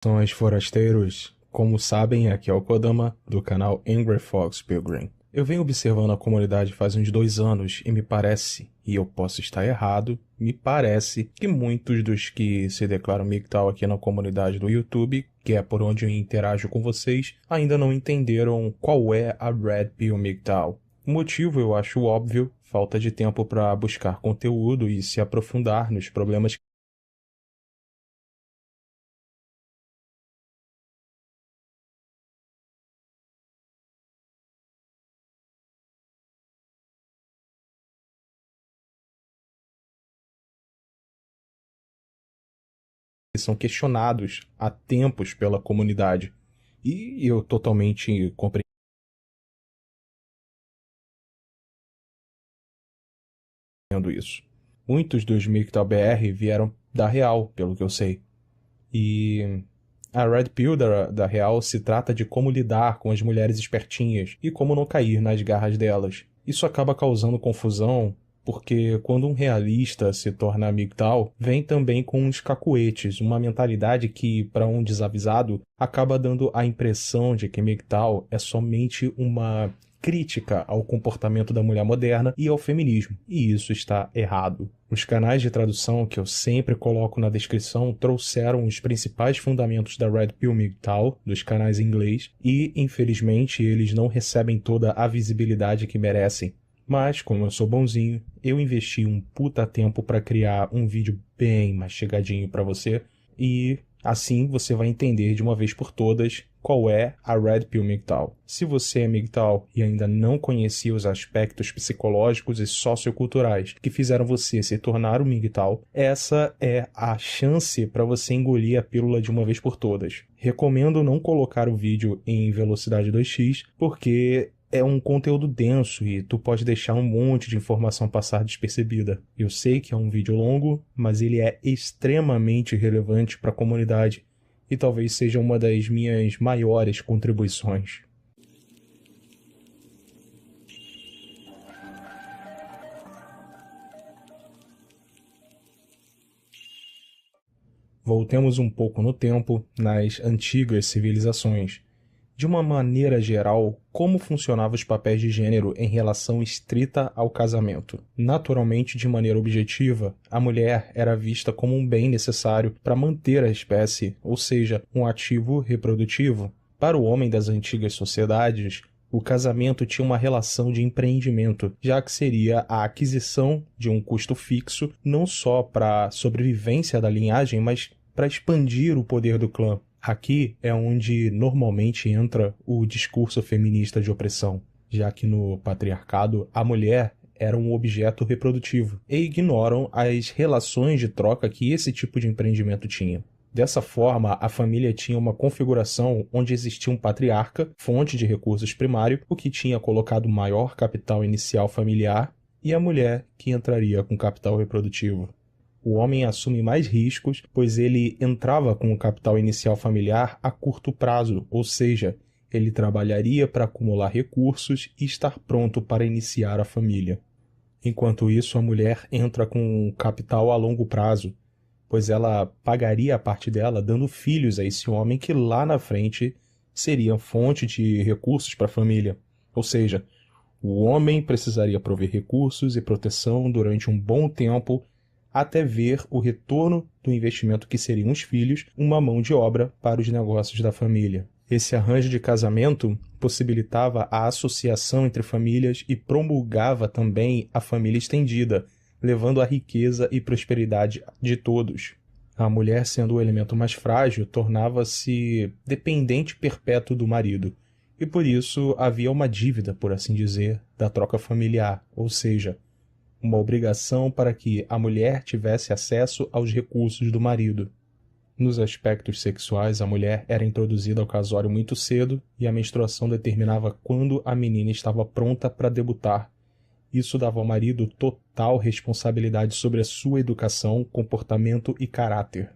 Saudações, forasteiros! Como sabem, aqui é o Kodama, do canal Angry Fox Pilgrim. Eu venho observando a comunidade faz uns 2 anos e me parece, e eu posso estar errado, me parece que muitos dos que se declaram MGTOW aqui na comunidade do YouTube, que é por onde eu interajo com vocês, ainda não entenderam qual é a Red Pill MGTOW. O motivo eu acho óbvio, falta de tempo para buscar conteúdo e se aprofundar nos problemas que são questionados há tempos pela comunidade. E eu totalmente compreendo isso. Muitos dos MGTOW BR vieram da Real, pelo que eu sei. E a Red Pill da Real se trata de como lidar com as mulheres espertinhas e como não cair nas garras delas. Isso acaba causando confusão porque quando um realista se torna MGTOW, vem também com uns cacuetes, uma mentalidade que, para um desavisado, acaba dando a impressão de que MGTOW é somente uma crítica ao comportamento da mulher moderna e ao feminismo, e isso está errado. Os canais de tradução que eu sempre coloco na descrição trouxeram os principais fundamentos da Red Pill MGTOW, dos canais em inglês, e infelizmente eles não recebem toda a visibilidade que merecem. Mas, como eu sou bonzinho, eu investi um puta tempo para criar um vídeo bem mastigadinho para você, e assim você vai entender de uma vez por todas qual é a Red Pill MGTOW. Se você é MGTOW e ainda não conhecia os aspectos psicológicos e socioculturais que fizeram você se tornar um MGTOW, essa é a chance para você engolir a pílula de uma vez por todas. Recomendo não colocar o vídeo em velocidade 2x, porque é um conteúdo denso e tu pode deixar um monte de informação passar despercebida. Eu sei que é um vídeo longo, mas ele é extremamente relevante para a comunidade e talvez seja uma das minhas maiores contribuições. Voltemos um pouco no tempo, nas antigas civilizações. De uma maneira geral, como funcionavam os papéis de gênero em relação estrita ao casamento? Naturalmente, de maneira objetiva, a mulher era vista como um bem necessário para manter a espécie, ou seja, um ativo reprodutivo. Para o homem das antigas sociedades, o casamento tinha uma relação de empreendimento, já que seria a aquisição de um custo fixo, não só para a sobrevivência da linhagem, mas para expandir o poder do clã. Aqui é onde normalmente entra o discurso feminista de opressão, já que no patriarcado a mulher era um objeto reprodutivo e ignoram as relações de troca que esse tipo de empreendimento tinha. Dessa forma, a família tinha uma configuração onde existia um patriarca, fonte de recursos primário, o que tinha colocado maior capital inicial familiar, e a mulher, que entraria com capital reprodutivo. O homem assume mais riscos, pois ele entrava com o capital inicial familiar a curto prazo, ou seja, ele trabalharia para acumular recursos e estar pronto para iniciar a família. Enquanto isso, a mulher entra com capital a longo prazo, pois ela pagaria a parte dela dando filhos a esse homem que lá na frente seria fonte de recursos para a família. Ou seja, o homem precisaria prover recursos e proteção durante um bom tempo até ver o retorno do investimento que seriam os filhos, uma mão de obra para os negócios da família. Esse arranjo de casamento possibilitava a associação entre famílias e promulgava também a família estendida, levando à riqueza e prosperidade de todos. A mulher, sendo o elemento mais frágil, tornava-se dependente perpétuo do marido, e por isso havia uma dívida, por assim dizer, da troca familiar, ou seja, uma obrigação para que a mulher tivesse acesso aos recursos do marido. Nos aspectos sexuais, a mulher era introduzida ao casório muito cedo e a menstruação determinava quando a menina estava pronta para debutar. Isso dava ao marido total responsabilidade sobre a sua educação, comportamento e caráter.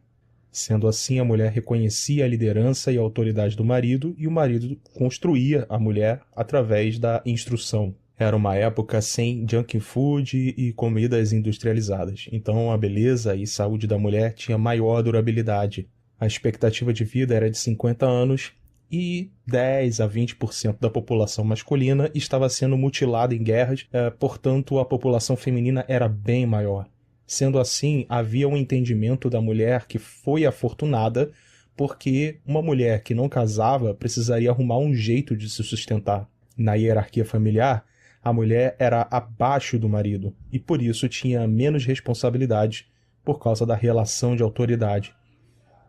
Sendo assim, a mulher reconhecia a liderança e a autoridade do marido e o marido construía a mulher através da instrução. Era uma época sem junk food e comidas industrializadas, então a beleza e saúde da mulher tinha maior durabilidade. A expectativa de vida era de 50 anos e 10 a 20% da população masculina estava sendo mutilada em guerras, portanto a população feminina era bem maior. Sendo assim, havia um entendimento da mulher que foi afortunada, porque uma mulher que não casava precisaria arrumar um jeito de se sustentar. Na hierarquia familiar, a mulher era abaixo do marido e por isso tinha menos responsabilidade por causa da relação de autoridade.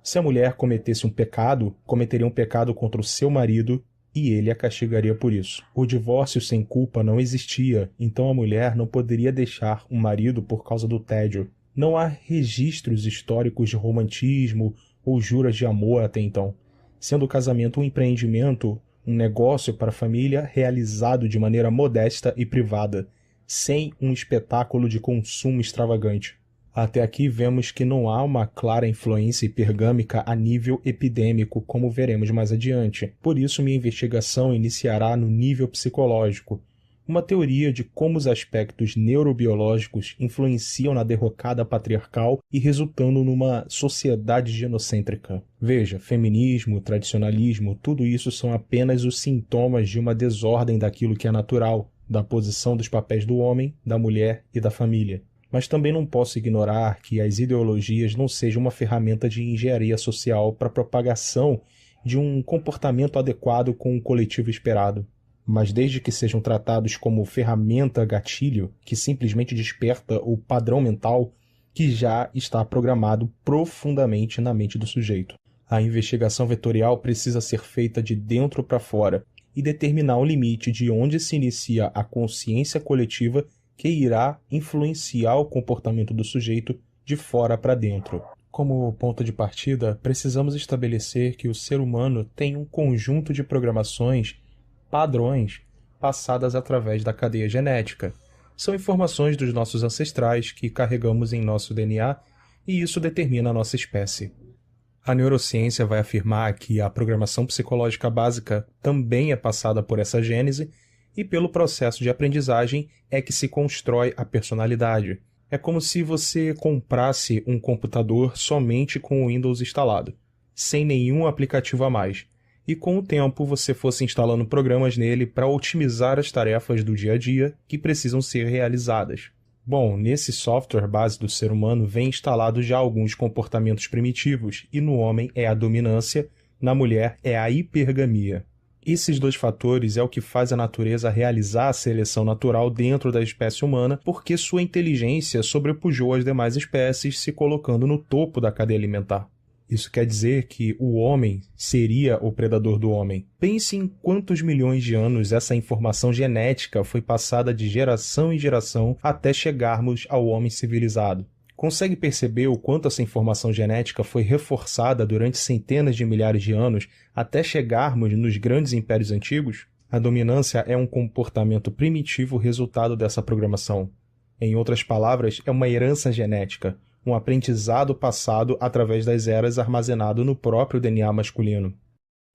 Se a mulher cometesse um pecado, cometeria um pecado contra o seu marido e ele a castigaria por isso. O divórcio sem culpa não existia, então a mulher não poderia deixar o marido por causa do tédio. Não há registros históricos de romantismo ou juras de amor até então, sendo o casamento um empreendimento, um negócio para a família realizado de maneira modesta e privada, sem um espetáculo de consumo extravagante. Até aqui vemos que não há uma clara influência hipergâmica a nível epidêmico, como veremos mais adiante. Por isso, minha investigação iniciará no nível psicológico, uma teoria de como os aspectos neurobiológicos influenciam na derrocada patriarcal e resultando numa sociedade genocêntrica. Veja, feminismo, tradicionalismo, tudo isso são apenas os sintomas de uma desordem daquilo que é natural, da posição dos papéis do homem, da mulher e da família. Mas também não posso ignorar que as ideologias não sejam uma ferramenta de engenharia social para a propagação de um comportamento adequado com o coletivo esperado. Mas desde que sejam tratados como ferramenta gatilho, que simplesmente desperta o padrão mental que já está programado profundamente na mente do sujeito. A investigação vetorial precisa ser feita de dentro para fora e determinar o limite de onde se inicia a consciência coletiva que irá influenciar o comportamento do sujeito de fora para dentro. Como ponto de partida, precisamos estabelecer que o ser humano tem um conjunto de programações, padrões, passadas através da cadeia genética. São informações dos nossos ancestrais que carregamos em nosso DNA e isso determina a nossa espécie. A neurociência vai afirmar que a programação psicológica básica também é passada por essa gênese e pelo processo de aprendizagem é que se constrói a personalidade. É como se você comprasse um computador somente com o Windows instalado, sem nenhum aplicativo a mais, e com o tempo você fosse instalando programas nele para otimizar as tarefas do dia a dia que precisam ser realizadas. Bom, nesse software base do ser humano vem instalados já alguns comportamentos primitivos, e no homem é a dominância, na mulher é a hipergamia. Esses dois fatores é o que faz a natureza realizar a seleção natural dentro da espécie humana, porque sua inteligência sobrepujou as demais espécies, se colocando no topo da cadeia alimentar. Isso quer dizer que o homem seria o predador do homem. Pense em quantos milhões de anos essa informação genética foi passada de geração em geração até chegarmos ao homem civilizado. Consegue perceber o quanto essa informação genética foi reforçada durante centenas de milhares de anos até chegarmos nos grandes impérios antigos? A dominância é um comportamento primitivo resultado dessa programação. Em outras palavras, é uma herança genética, um aprendizado passado através das eras armazenado no próprio DNA masculino.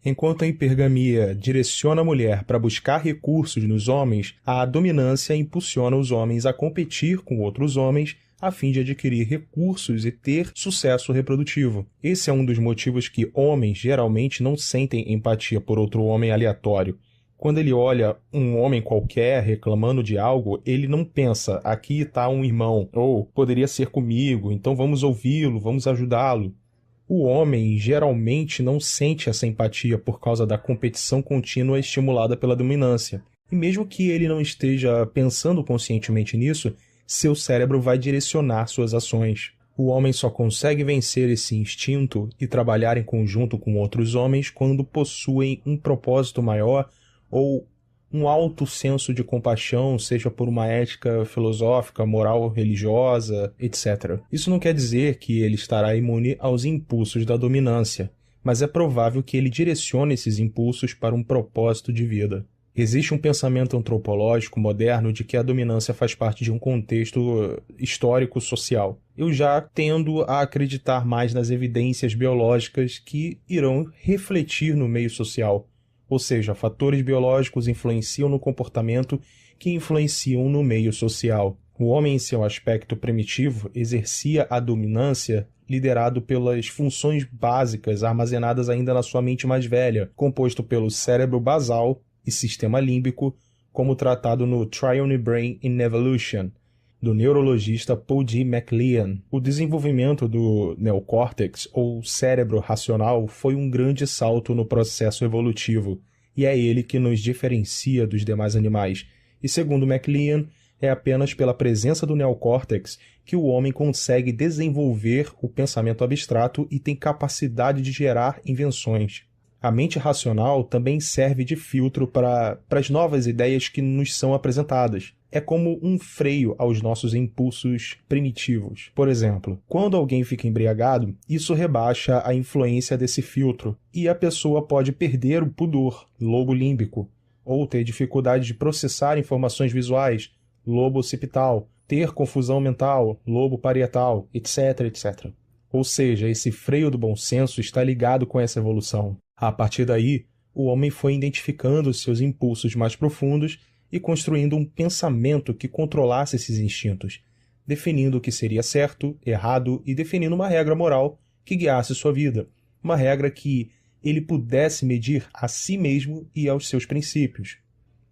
Enquanto a hipergamia direciona a mulher para buscar recursos nos homens, a dominância impulsiona os homens a competir com outros homens a fim de adquirir recursos e ter sucesso reprodutivo. Esse é um dos motivos que homens geralmente não sentem empatia por outro homem aleatório. Quando ele olha um homem qualquer reclamando de algo, ele não pensa, aqui está um irmão, ou poderia ser comigo, então vamos ouvi-lo, vamos ajudá-lo. O homem geralmente não sente essa empatia por causa da competição contínua estimulada pela dominância. E mesmo que ele não esteja pensando conscientemente nisso, seu cérebro vai direcionar suas ações. O homem só consegue vencer esse instinto e trabalhar em conjunto com outros homens quando possuem um propósito maior ou um alto senso de compaixão, seja por uma ética filosófica, moral, religiosa, etc. Isso não quer dizer que ele estará imune aos impulsos da dominância, mas é provável que ele direcione esses impulsos para um propósito de vida. Existe um pensamento antropológico moderno de que a dominância faz parte de um contexto histórico-social. Eu já tendo a acreditar mais nas evidências biológicas que irão refletir no meio social. Ou seja, fatores biológicos influenciam no comportamento que influenciam no meio social. O homem, em seu aspecto primitivo, exercia a dominância liderado pelas funções básicas armazenadas ainda na sua mente mais velha, composto pelo cérebro basal e sistema límbico, como tratado no Triune Brain in Evolution, do neurologista Paul D. MacLean. O desenvolvimento do neocórtex, ou cérebro racional, foi um grande salto no processo evolutivo, e é ele que nos diferencia dos demais animais. E segundo MacLean, é apenas pela presença do neocórtex que o homem consegue desenvolver o pensamento abstrato e tem capacidade de gerar invenções. A mente racional também serve de filtro para as novas ideias que nos são apresentadas. É como um freio aos nossos impulsos primitivos. Por exemplo, quando alguém fica embriagado, isso rebaixa a influência desse filtro e a pessoa pode perder o pudor, lobo límbico, ou ter dificuldade de processar informações visuais, lobo occipital, ter confusão mental, lobo parietal, etc, etc. Ou seja, esse freio do bom senso está ligado com essa evolução. A partir daí, o homem foi identificando seus impulsos mais profundos e construindo um pensamento que controlasse esses instintos, definindo o que seria certo, errado e definindo uma regra moral que guiasse sua vida, uma regra que ele pudesse medir a si mesmo e aos seus princípios.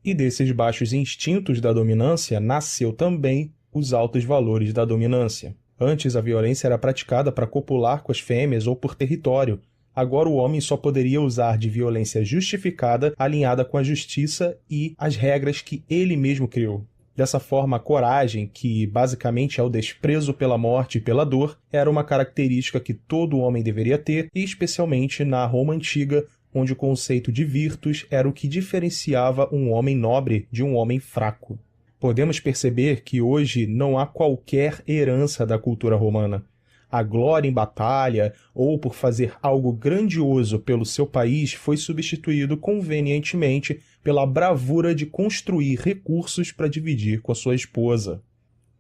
E desses baixos instintos da dominância nasceu também os altos valores da dominância. Antes a violência era praticada para copular com as fêmeas ou por território. Agora o homem só poderia usar de violência justificada, alinhada com a justiça e as regras que ele mesmo criou. Dessa forma, a coragem, que basicamente é o desprezo pela morte e pela dor, era uma característica que todo homem deveria ter, e especialmente na Roma antiga, onde o conceito de virtus era o que diferenciava um homem nobre de um homem fraco. Podemos perceber que hoje não há qualquer herança da cultura romana. A glória em batalha ou por fazer algo grandioso pelo seu país foi substituído convenientemente pela bravura de construir recursos para dividir com a sua esposa.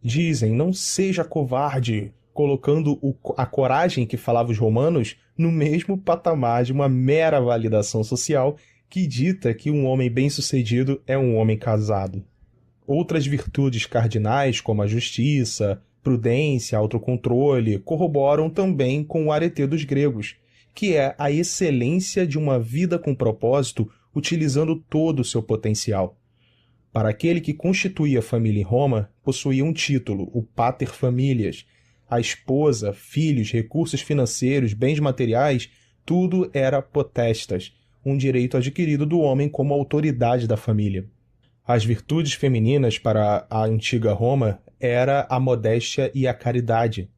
Dizem, não seja covarde, colocando a coragem que falavam os romanos no mesmo patamar de uma mera validação social que dita que um homem bem-sucedido é um homem casado. Outras virtudes cardinais, como a justiça, prudência, autocontrole, corroboram também com o arete dos gregos, que é a excelência de uma vida com propósito utilizando todo o seu potencial. Para aquele que constituía a família em Roma, possuía um título, o pater familias. A esposa, filhos, recursos financeiros, bens materiais, tudo era potestas, um direito adquirido do homem como autoridade da família. As virtudes femininas para a antiga Roma era a modéstia e a caridade.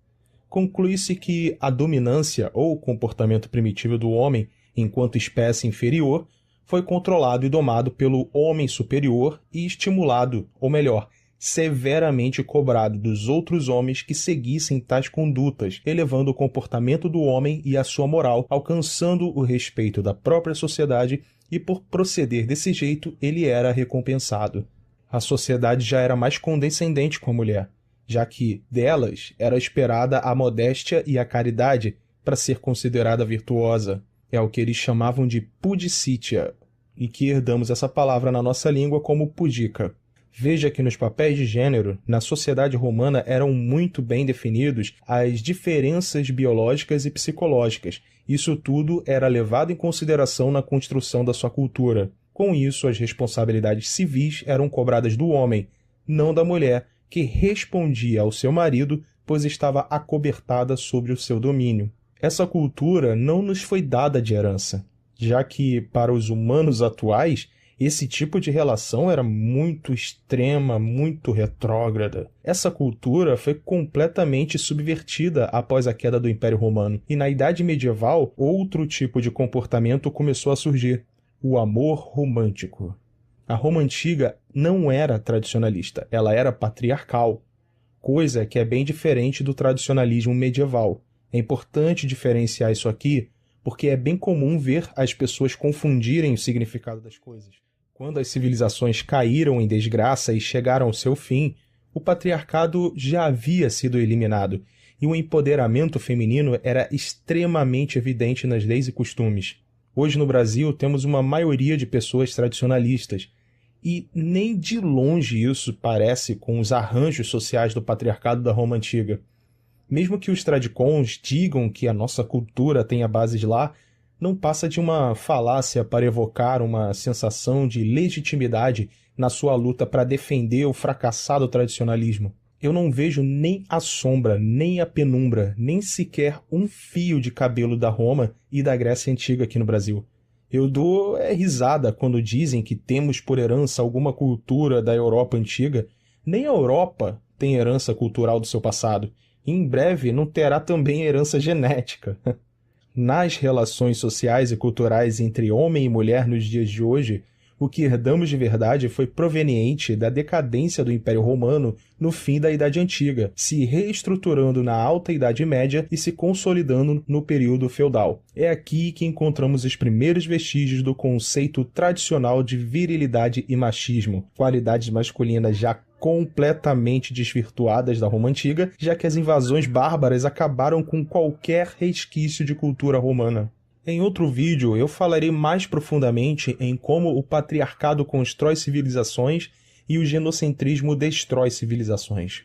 Conclui-se que a dominância ou comportamento primitivo do homem enquanto espécie inferior foi controlado e domado pelo homem superior e estimulado, ou melhor, severamente cobrado dos outros homens que seguissem tais condutas, elevando o comportamento do homem e a sua moral, alcançando o respeito da própria sociedade, e por proceder desse jeito ele era recompensado. A sociedade já era mais condescendente com a mulher, já que delas era esperada a modéstia e a caridade para ser considerada virtuosa. É o que eles chamavam de pudicitia, e que herdamos essa palavra na nossa língua como pudica. Veja que nos papéis de gênero, na sociedade romana eram muito bem definidos as diferenças biológicas e psicológicas. Isso tudo era levado em consideração na construção da sua cultura. Com isso, as responsabilidades civis eram cobradas do homem, não da mulher, que respondia ao seu marido, pois estava acobertada sobre o seu domínio. Essa cultura não nos foi dada de herança, já que, para os humanos atuais, esse tipo de relação era muito extrema, muito retrógrada. Essa cultura foi completamente subvertida após a queda do Império Romano, e na Idade Medieval, outro tipo de comportamento começou a surgir: o amor romântico. A Roma antiga não era tradicionalista, ela era patriarcal, coisa que é bem diferente do tradicionalismo medieval. É importante diferenciar isso aqui, porque é bem comum ver as pessoas confundirem o significado das coisas. Quando as civilizações caíram em desgraça e chegaram ao seu fim, o patriarcado já havia sido eliminado, e o empoderamento feminino era extremamente evidente nas leis e costumes. Hoje no Brasil temos uma maioria de pessoas tradicionalistas, e nem de longe isso parece com os arranjos sociais do patriarcado da Roma antiga. Mesmo que os tradicons digam que a nossa cultura tenha bases lá, não passa de uma falácia para evocar uma sensação de legitimidade na sua luta para defender o fracassado tradicionalismo. Eu não vejo nem a sombra, nem a penumbra, nem sequer um fio de cabelo da Roma e da Grécia Antiga aqui no Brasil. Eu dou risada quando dizem que temos por herança alguma cultura da Europa Antiga. Nem a Europa tem herança cultural do seu passado. E em breve não terá também herança genética. Nas relações sociais e culturais entre homem e mulher nos dias de hoje, o que herdamos de verdade foi proveniente da decadência do Império Romano no fim da Idade Antiga, se reestruturando na Alta Idade Média e se consolidando no período feudal. É aqui que encontramos os primeiros vestígios do conceito tradicional de virilidade e machismo, qualidades masculinas já completamente desvirtuadas da Roma Antiga, já que as invasões bárbaras acabaram com qualquer resquício de cultura romana. Em outro vídeo, eu falarei mais profundamente em como o patriarcado constrói civilizações e o genocentrismo destrói civilizações.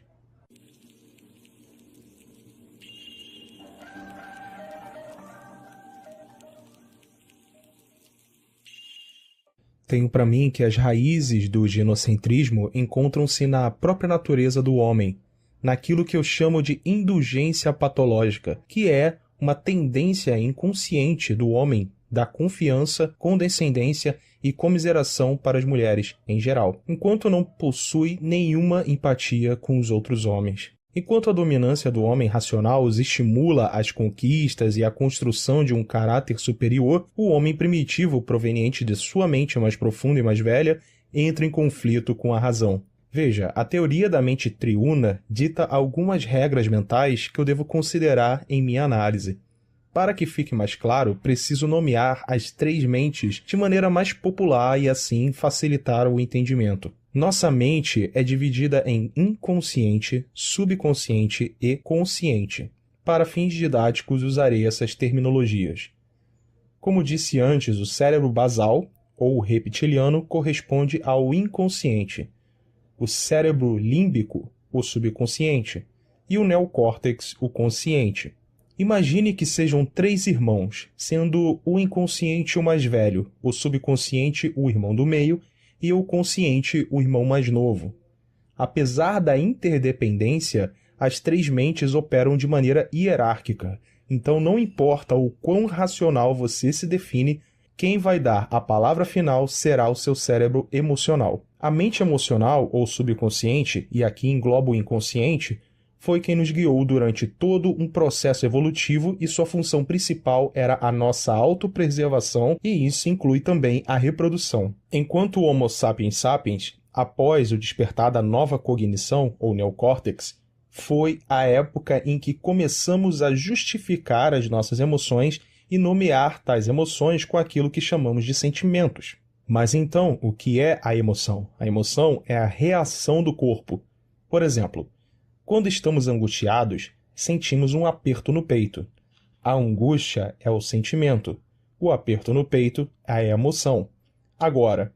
Tenho para mim que as raízes do genocentrismo encontram-se na própria natureza do homem, naquilo que eu chamo de indulgência patológica, que é uma tendência inconsciente do homem da confiança, condescendência e comiseração para as mulheres em geral, enquanto não possui nenhuma empatia com os outros homens. Enquanto a dominância do homem racional os estimula às conquistas e à construção de um caráter superior, o homem primitivo, proveniente de sua mente mais profunda e mais velha, entra em conflito com a razão. Veja, a teoria da mente triuna dita algumas regras mentais que eu devo considerar em minha análise. Para que fique mais claro, preciso nomear as três mentes de maneira mais popular e assim facilitar o entendimento. Nossa mente é dividida em inconsciente, subconsciente e consciente. Para fins didáticos, usarei essas terminologias. Como disse antes, o cérebro basal, ou reptiliano, corresponde ao inconsciente. O cérebro límbico, o subconsciente, e o neocórtex, o consciente. Imagine que sejam três irmãos, sendo o inconsciente o mais velho, o subconsciente o irmão do meio e o consciente o irmão mais novo. Apesar da interdependência, as três mentes operam de maneira hierárquica, então não importa o quão racional você se define, quem vai dar a palavra final será o seu cérebro emocional. A mente emocional, ou subconsciente, e aqui engloba o inconsciente, foi quem nos guiou durante todo um processo evolutivo e sua função principal era a nossa autopreservação, e isso inclui também a reprodução. Enquanto o Homo sapiens sapiens, após o despertar da nova cognição, ou neocórtex, foi a época em que começamos a justificar as nossas emoções e nomear tais emoções com aquilo que chamamos de sentimentos. Mas então, o que é a emoção? A emoção é a reação do corpo. Por exemplo, quando estamos angustiados, sentimos um aperto no peito. A angústia é o sentimento. O aperto no peito é a emoção. Agora,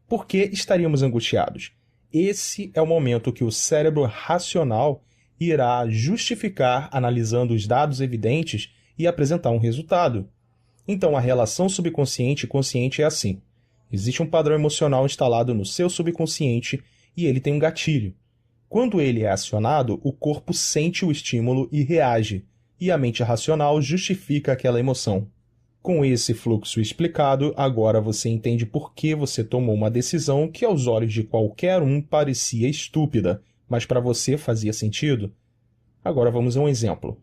por que estaríamos angustiados? Esse é o momento que o cérebro racional irá justificar analisando os dados evidentes e apresentar um resultado. Então, a relação subconsciente e consciente é assim. Existe um padrão emocional instalado no seu subconsciente e ele tem um gatilho. Quando ele é acionado, o corpo sente o estímulo e reage, e a mente racional justifica aquela emoção. Com esse fluxo explicado, agora você entende por que você tomou uma decisão que aos olhos de qualquer um parecia estúpida, mas para você fazia sentido. Agora vamos a um exemplo.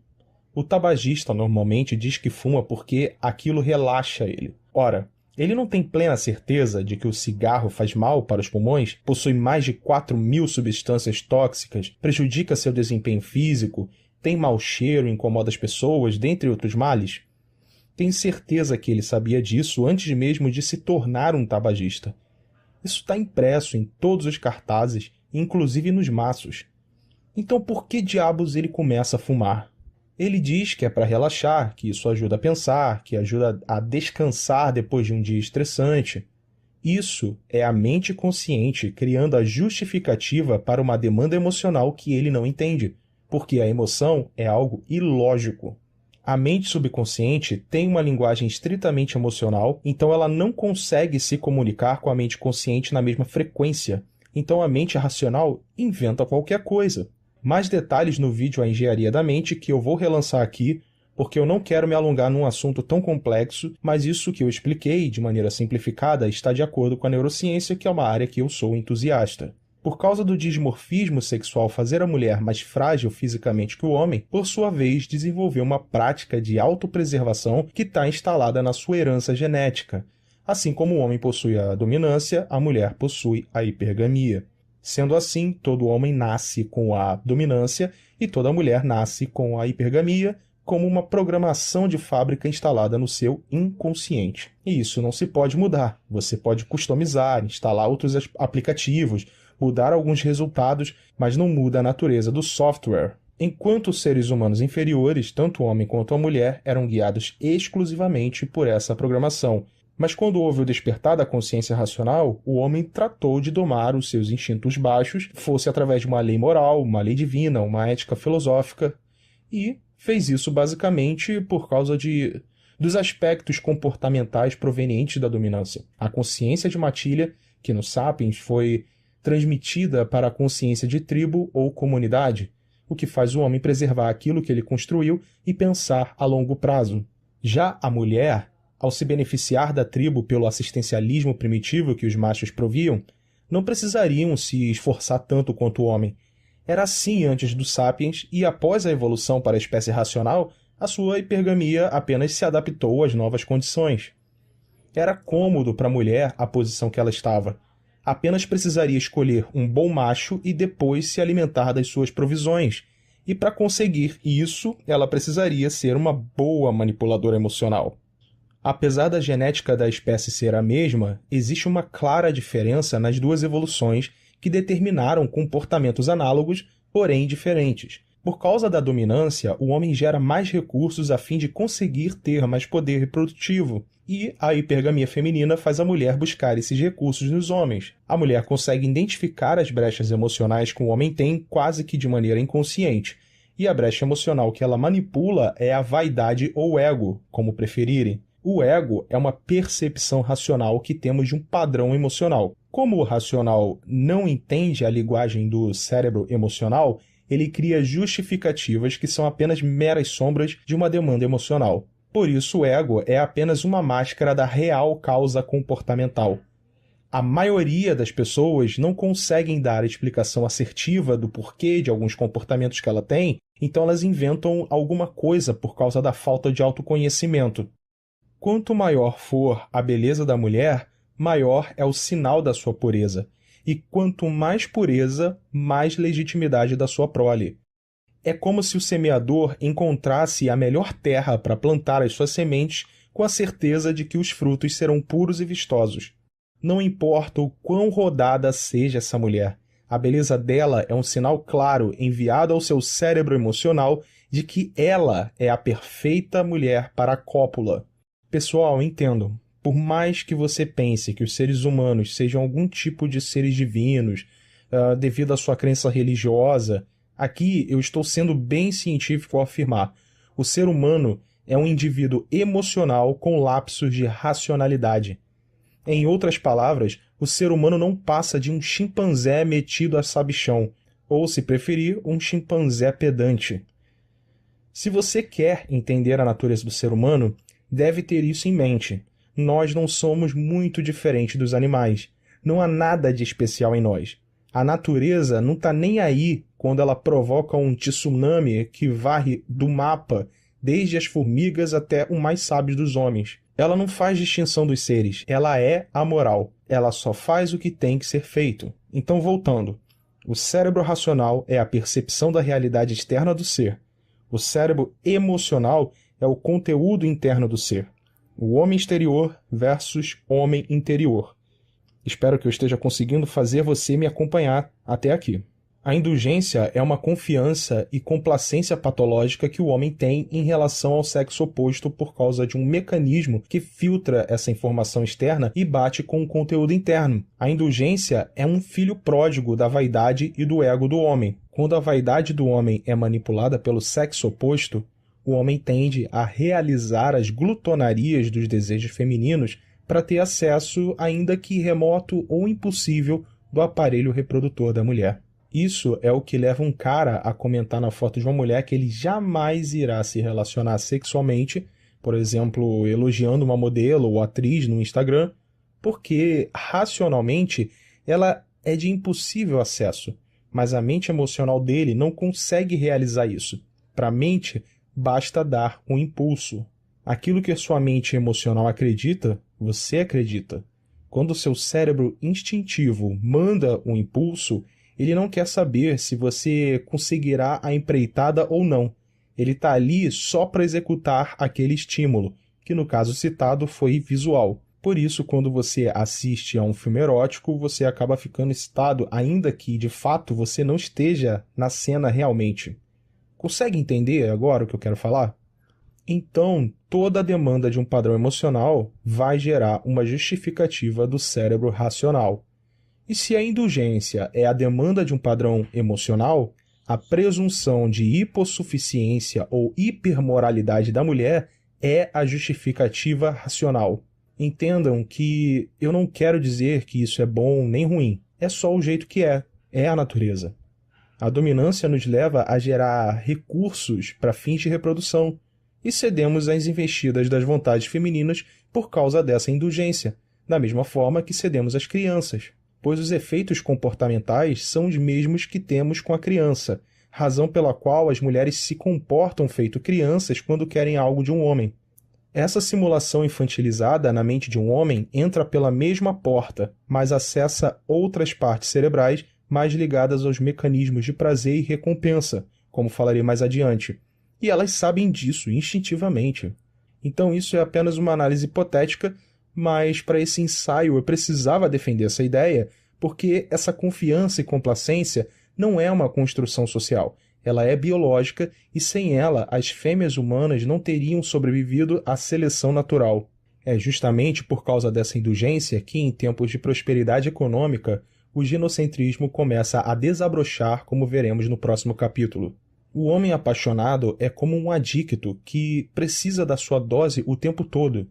O tabagista normalmente diz que fuma porque aquilo relaxa ele. Ora, ele não tem plena certeza de que o cigarro faz mal para os pulmões, possui mais de 4.000 substâncias tóxicas, prejudica seu desempenho físico, tem mau cheiro e incomoda as pessoas, dentre outros males? Tenho certeza que ele sabia disso antes mesmo de se tornar um tabagista. Isso está impresso em todos os cartazes, inclusive nos maços. Então por que diabos ele começa a fumar? Ele diz que é para relaxar, que isso ajuda a pensar, que ajuda a descansar depois de um dia estressante. Isso é a mente consciente criando a justificativa para uma demanda emocional que ele não entende. porque a emoção é algo ilógico. A mente subconsciente tem uma linguagem estritamente emocional, então ela não consegue se comunicar com a mente consciente na mesma frequência. Então a mente racional inventa qualquer coisa. Mais detalhes no vídeo A Engenharia da Mente, que eu vou relançar aqui, porque eu não quero me alongar num assunto tão complexo, mas isso que eu expliquei de maneira simplificada está de acordo com a neurociência, que é uma área que eu sou entusiasta. Por causa do dimorfismo sexual fazer a mulher mais frágil fisicamente que o homem, por sua vez desenvolveu uma prática de autopreservação que está instalada na sua herança genética. Assim como o homem possui a dominância, a mulher possui a hipergamia. Sendo assim, todo homem nasce com a dominância e toda mulher nasce com a hipergamia, como uma programação de fábrica instalada no seu inconsciente. E isso não se pode mudar. Você pode customizar, instalar outros aplicativos, mudar alguns resultados, mas não muda a natureza do software. Enquanto os seres humanos inferiores, tanto o homem quanto a mulher, eram guiados exclusivamente por essa programação. Mas quando houve o despertar da consciência racional, o homem tratou de domar os seus instintos baixos, fosse através de uma lei moral, uma lei divina, uma ética filosófica, e fez isso basicamente por causa dos aspectos comportamentais provenientes da dominância. A consciência de matilha, que no Sapiens foi transmitida para a consciência de tribo ou comunidade, o que faz o homem preservar aquilo que ele construiu e pensar a longo prazo. Já a mulher, ao se beneficiar da tribo pelo assistencialismo primitivo que os machos proviam, não precisariam se esforçar tanto quanto o homem. Era assim antes do Sapiens e após a evolução para a espécie racional, a sua hipergamia apenas se adaptou às novas condições. Era cômodo para a mulher a posição que ela estava. Apenas precisaria escolher um bom macho e depois se alimentar das suas provisões. E para conseguir isso, ela precisaria ser uma boa manipuladora emocional. Apesar da genética da espécie ser a mesma, existe uma clara diferença nas duas evoluções que determinaram comportamentos análogos, porém diferentes. Por causa da dominância, o homem gera mais recursos a fim de conseguir ter mais poder reprodutivo, e a hipergamia feminina faz a mulher buscar esses recursos nos homens. A mulher consegue identificar as brechas emocionais que o homem tem quase que de maneira inconsciente, e a brecha emocional que ela manipula é a vaidade ou ego, como preferirem. O ego é uma percepção racional que temos de um padrão emocional. Como o racional não entende a linguagem do cérebro emocional, ele cria justificativas que são apenas meras sombras de uma demanda emocional. Por isso, o ego é apenas uma máscara da real causa comportamental. A maioria das pessoas não conseguem dar a explicação assertiva do porquê de alguns comportamentos que ela tem, então elas inventam alguma coisa por causa da falta de autoconhecimento. Quanto maior for a beleza da mulher, maior é o sinal da sua pureza. E quanto mais pureza, mais legitimidade da sua prole. É como se o semeador encontrasse a melhor terra para plantar as suas sementes com a certeza de que os frutos serão puros e vistosos. Não importa o quão rodada seja essa mulher, a beleza dela é um sinal claro enviado ao seu cérebro emocional de que ela é a perfeita mulher para a cópula. Pessoal, entendam. Por mais que você pense que os seres humanos sejam algum tipo de seres divinos, devido à sua crença religiosa, aqui eu estou sendo bem científico ao afirmar. O ser humano é um indivíduo emocional com lapsos de racionalidade. Em outras palavras, o ser humano não passa de um chimpanzé metido a sabichão, ou, se preferir, um chimpanzé pedante. Se você quer entender a natureza do ser humano, deve ter isso em mente. Nós não somos muito diferentes dos animais. Não há nada de especial em nós. A natureza não está nem aí quando ela provoca um tsunami que varre do mapa desde as formigas até o mais sábio dos homens. Ela não faz distinção dos seres. Ela é amoral. Ela só faz o que tem que ser feito. Então, voltando. O cérebro racional é a percepção da realidade externa do ser. O cérebro emocional é o conteúdo interno do ser. O homem exterior versus homem interior. Espero que eu esteja conseguindo fazer você me acompanhar até aqui. A indulgência é uma confiança e complacência patológica que o homem tem em relação ao sexo oposto por causa de um mecanismo que filtra essa informação externa e bate com o conteúdo interno. A indulgência é um filho pródigo da vaidade e do ego do homem. Quando a vaidade do homem é manipulada pelo sexo oposto, o homem tende a realizar as glutonarias dos desejos femininos para ter acesso, ainda que remoto ou impossível, do aparelho reprodutor da mulher. Isso é o que leva um cara a comentar na foto de uma mulher que ele jamais irá se relacionar sexualmente, por exemplo, elogiando uma modelo ou atriz no Instagram, porque, racionalmente, ela é de impossível acesso, mas a mente emocional dele não consegue realizar isso. Para a mente, basta dar um impulso. Aquilo que a sua mente emocional acredita, você acredita. Quando o seu cérebro instintivo manda um impulso, ele não quer saber se você conseguirá a empreitada ou não. Ele está ali só para executar aquele estímulo, que no caso citado foi visual. Por isso, quando você assiste a um filme erótico, você acaba ficando excitado, ainda que, de fato, você não esteja na cena realmente. Consegue entender agora o que eu quero falar? Então, toda a demanda de um padrão emocional vai gerar uma justificativa do cérebro racional. E se a indulgência é a demanda de um padrão emocional, a presunção de hipossuficiência ou hipermoralidade da mulher é a justificativa racional. Entendam que eu não quero dizer que isso é bom nem ruim, é só o jeito que é a natureza. A dominância nos leva a gerar recursos para fins de reprodução e cedemos às investidas das vontades femininas por causa dessa indulgência, da mesma forma que cedemos às crianças, pois os efeitos comportamentais são os mesmos que temos com a criança, razão pela qual as mulheres se comportam feito crianças quando querem algo de um homem. Essa simulação infantilizada na mente de um homem entra pela mesma porta, mas acessa outras partes cerebrais mais ligadas aos mecanismos de prazer e recompensa, como falarei mais adiante. E elas sabem disso instintivamente. Então isso é apenas uma análise hipotética, mas para esse ensaio eu precisava defender essa ideia, porque essa confiança e complacência não é uma construção social. Ela é biológica e sem ela as fêmeas humanas não teriam sobrevivido à seleção natural. É justamente por causa dessa indulgência que, em tempos de prosperidade econômica, o ginocentrismo começa a desabrochar, como veremos no próximo capítulo. O homem apaixonado é como um adicto que precisa da sua dose o tempo todo.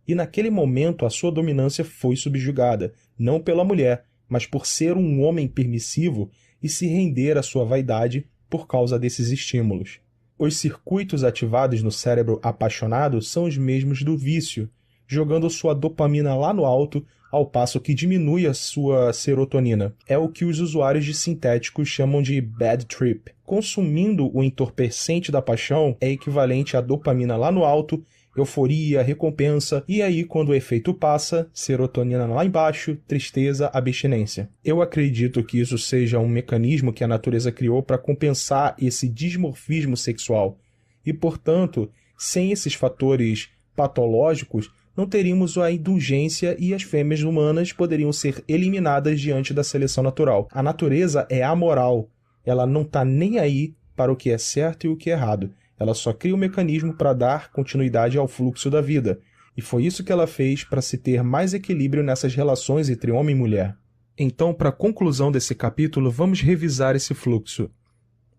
E naquele momento a sua dominância foi subjugada, não pela mulher, mas por ser um homem permissivo e se render à sua vaidade por causa desses estímulos. Os circuitos ativados no cérebro apaixonado são os mesmos do vício, jogando sua dopamina lá no alto, ao passo que diminui a sua serotonina. É o que os usuários de sintéticos chamam de bad trip. Consumindo o entorpecente da paixão é equivalente a dopamina lá no alto, euforia, recompensa, e aí, quando o efeito passa, serotonina lá embaixo, tristeza, abstinência. Eu acredito que isso seja um mecanismo que a natureza criou para compensar esse dimorfismo sexual. E, portanto, sem esses fatores patológicos, não teríamos a indulgência e as fêmeas humanas poderiam ser eliminadas diante da seleção natural. A natureza é amoral. Ela não está nem aí para o que é certo e o que é errado. Ela só cria um mecanismo para dar continuidade ao fluxo da vida. E foi isso que ela fez para se ter mais equilíbrio nessas relações entre homem e mulher. Então, para a conclusão desse capítulo, vamos revisar esse fluxo.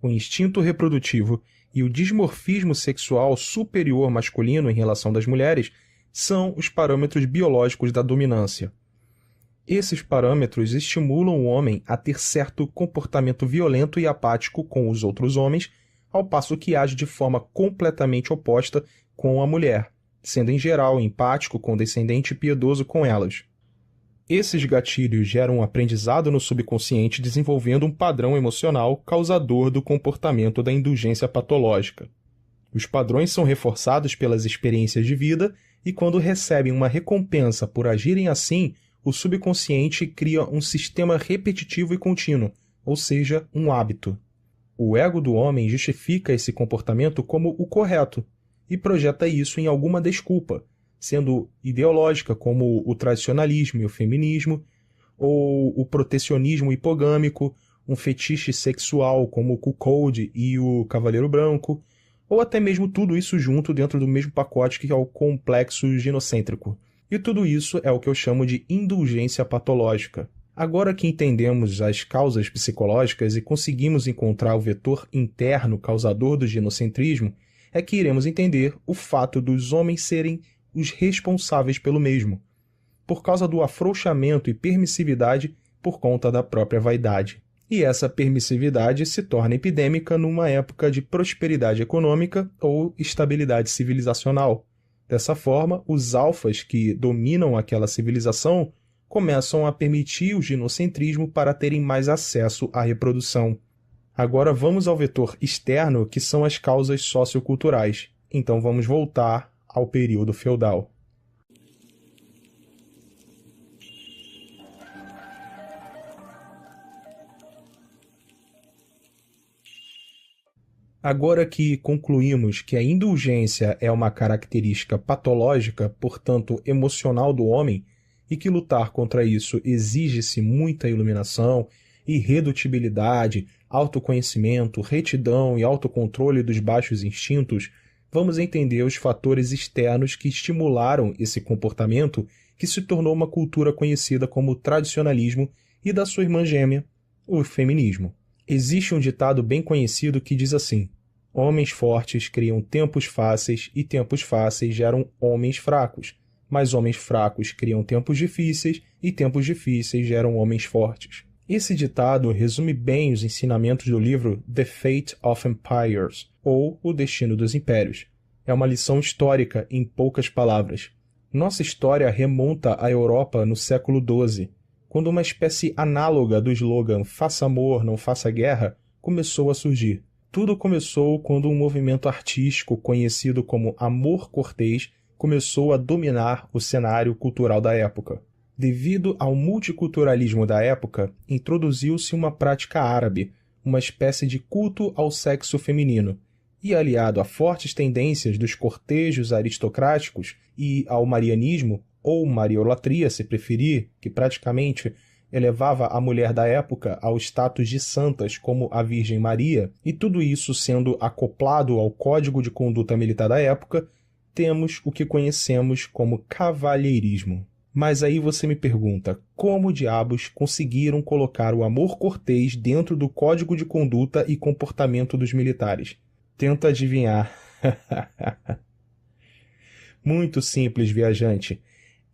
O instinto reprodutivo e o dimorfismo sexual superior masculino em relação das mulheres são os parâmetros biológicos da dominância. Esses parâmetros estimulam o homem a ter certo comportamento violento e apático com os outros homens, ao passo que age de forma completamente oposta com a mulher, sendo em geral empático, condescendente e piedoso com elas. Esses gatilhos geram um aprendizado no subconsciente, desenvolvendo um padrão emocional causador do comportamento da indulgência patológica. Os padrões são reforçados pelas experiências de vida e, quando recebem uma recompensa por agirem assim, o subconsciente cria um sistema repetitivo e contínuo, ou seja, um hábito. O ego do homem justifica esse comportamento como o correto e projeta isso em alguma desculpa, sendo ideológica como o tradicionalismo e o feminismo, ou o protecionismo hipogâmico, um fetiche sexual como o cuckold e o cavaleiro branco, ou até mesmo tudo isso junto dentro do mesmo pacote que é o complexo ginocêntrico. E tudo isso é o que eu chamo de indulgência patológica. Agora que entendemos as causas psicológicas e conseguimos encontrar o vetor interno causador do ginocentrismo, é que iremos entender o fato dos homens serem os responsáveis pelo mesmo, por causa do afrouxamento e permissividade por conta da própria vaidade. E essa permissividade se torna epidêmica numa época de prosperidade econômica ou estabilidade civilizacional. Dessa forma, os alfas que dominam aquela civilização começam a permitir o ginocentrismo para terem mais acesso à reprodução. Agora vamos ao vetor externo, que são as causas socioculturais. Então vamos voltar ao período feudal. Agora que concluímos que a indulgência é uma característica patológica, portanto emocional do homem, e que lutar contra isso exige-se muita iluminação, irredutibilidade, autoconhecimento, retidão e autocontrole dos baixos instintos, vamos entender os fatores externos que estimularam esse comportamento que se tornou uma cultura conhecida como tradicionalismo e da sua irmã gêmea, o feminismo. Existe um ditado bem conhecido que diz assim: homens fortes criam tempos fáceis e tempos fáceis geram homens fracos, mas homens fracos criam tempos difíceis e tempos difíceis geram homens fortes. Esse ditado resume bem os ensinamentos do livro The Fate of Empires, ou O Destino dos Impérios. É uma lição histórica em poucas palavras. Nossa história remonta à Europa no século XII, quando uma espécie análoga do slogan "Faça amor, não faça guerra" começou a surgir. Tudo começou quando um movimento artístico conhecido como amor cortês começou a dominar o cenário cultural da época. Devido ao multiculturalismo da época, introduziu-se uma prática árabe, uma espécie de culto ao sexo feminino, e aliado a fortes tendências dos cortejos aristocráticos e ao marianismo, ou mariolatria, se preferir, que praticamente elevava a mulher da época ao status de santas como a Virgem Maria, e tudo isso sendo acoplado ao código de conduta militar da época, temos o que conhecemos como cavalheirismo. Mas aí você me pergunta, como diabos conseguiram colocar o amor cortês dentro do código de conduta e comportamento dos militares? Tenta adivinhar. Muito simples, viajante.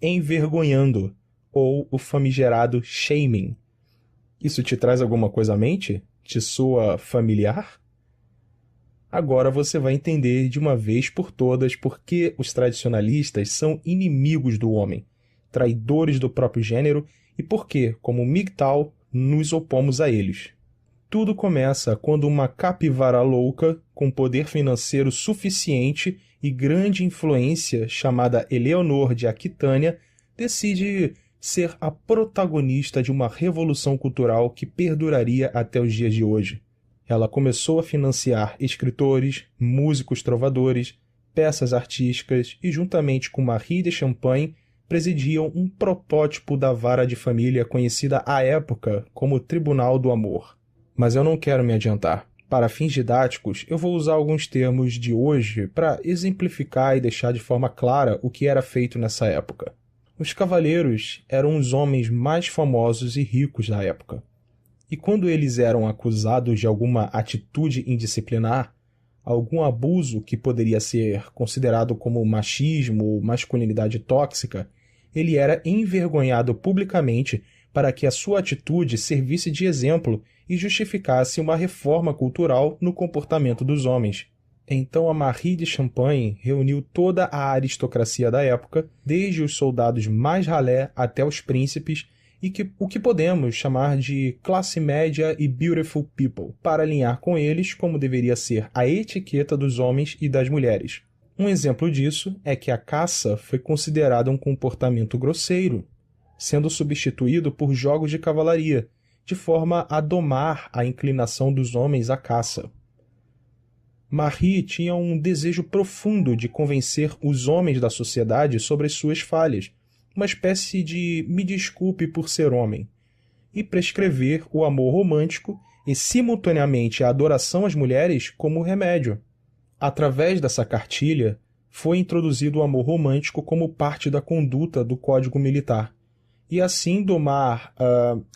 Envergonhando, ou o famigerado shaming. Isso te traz alguma coisa à mente? Te soa familiar? Agora você vai entender de uma vez por todas por que os tradicionalistas são inimigos do homem, traidores do próprio gênero, e por que, como MGTOW, nos opomos a eles. Tudo começa quando uma capivara louca, com poder financeiro suficiente e grande influência, chamada Eleonor de Aquitânia, decide ser a protagonista de uma revolução cultural que perduraria até os dias de hoje. Ela começou a financiar escritores, músicos trovadores, peças artísticas e, juntamente com Marie de Champagne, presidiam um protótipo da vara de família conhecida à época como Tribunal do Amor. Mas eu não quero me adiantar. Para fins didáticos, eu vou usar alguns termos de hoje para exemplificar e deixar de forma clara o que era feito nessa época. Os cavaleiros eram os homens mais famosos e ricos da época. E quando eles eram acusados de alguma atitude indisciplinar, algum abuso que poderia ser considerado como machismo ou masculinidade tóxica, ele era envergonhado publicamente para que a sua atitude servisse de exemplo e justificasse uma reforma cultural no comportamento dos homens. Então a Marie de Champagne reuniu toda a aristocracia da época, desde os soldados mais ralé até os príncipes, e o que podemos chamar de classe média e beautiful people, para alinhar com eles como deveria ser a etiqueta dos homens e das mulheres. Um exemplo disso é que a caça foi considerada um comportamento grosseiro, sendo substituído por jogos de cavalaria, de forma a domar a inclinação dos homens à caça. Marie tinha um desejo profundo de convencer os homens da sociedade sobre as suas falhas, uma espécie de me desculpe por ser homem, e prescrever o amor romântico e, simultaneamente, a adoração às mulheres como remédio. Através dessa cartilha, foi introduzido o amor romântico como parte da conduta do Código Militar, e assim domar,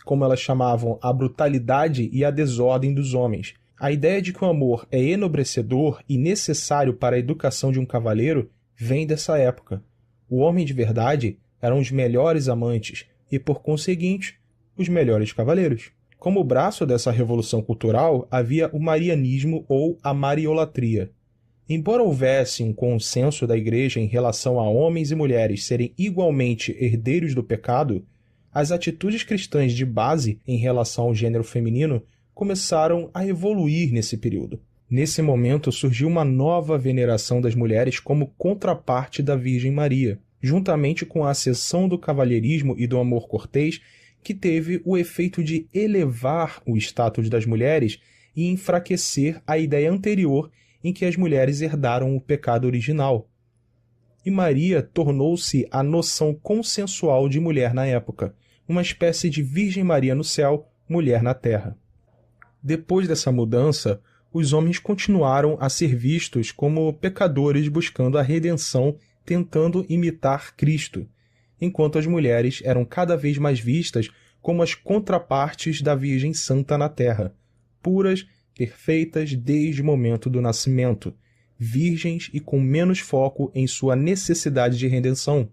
como elas chamavam, a brutalidade e a desordem dos homens. A ideia de que o amor é enobrecedor e necessário para a educação de um cavaleiro vem dessa época. O homem de verdade eram os melhores amantes e, por conseguinte, os melhores cavaleiros. Como braço dessa revolução cultural, havia o marianismo ou a mariolatria. Embora houvesse um consenso da Igreja em relação a homens e mulheres serem igualmente herdeiros do pecado, as atitudes cristãs de base em relação ao gênero feminino começaram a evoluir nesse período. Nesse momento surgiu uma nova veneração das mulheres como contraparte da Virgem Maria, juntamente com a ascensão do cavalheirismo e do amor cortês, que teve o efeito de elevar o status das mulheres e enfraquecer a ideia anterior em que as mulheres herdaram o pecado original. E Maria tornou-se a noção consensual de mulher na época, uma espécie de Virgem Maria no céu, mulher na terra. Depois dessa mudança, os homens continuaram a ser vistos como pecadores buscando a redenção, tentando imitar Cristo, enquanto as mulheres eram cada vez mais vistas como as contrapartes da Virgem Santa na terra, puras, perfeitas desde o momento do nascimento, virgens e com menos foco em sua necessidade de redenção.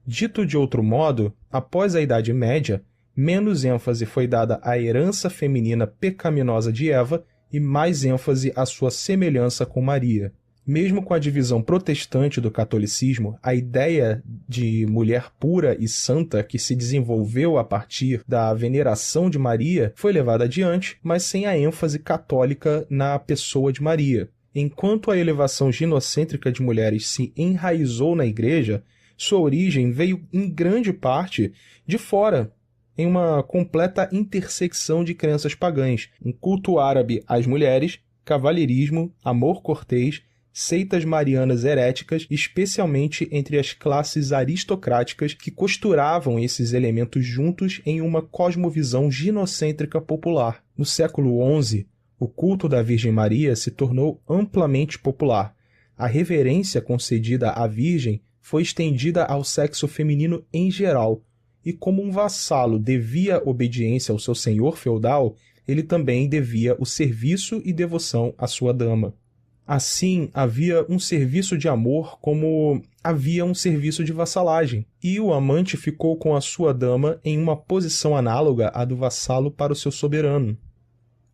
Dito de outro modo, após a Idade Média, menos ênfase foi dada à herança feminina pecaminosa de Eva e mais ênfase à sua semelhança com Maria. Mesmo com a divisão protestante do catolicismo, a ideia de mulher pura e santa que se desenvolveu a partir da veneração de Maria foi levada adiante, mas sem a ênfase católica na pessoa de Maria. Enquanto a elevação ginocêntrica de mulheres se enraizou na Igreja, sua origem veio em grande parte de fora, em uma completa intersecção de crenças pagãs, um culto árabe às mulheres, cavalheirismo, amor cortês, seitas marianas heréticas, especialmente entre as classes aristocráticas que costuravam esses elementos juntos em uma cosmovisão ginocêntrica popular. No século XI, o culto da Virgem Maria se tornou amplamente popular. A reverência concedida à Virgem foi estendida ao sexo feminino em geral, e como um vassalo devia obediência ao seu senhor feudal, ele também devia o serviço e devoção à sua dama. Assim, havia um serviço de amor como havia um serviço de vassalagem, e o amante ficou com a sua dama em uma posição análoga à do vassalo para o seu soberano.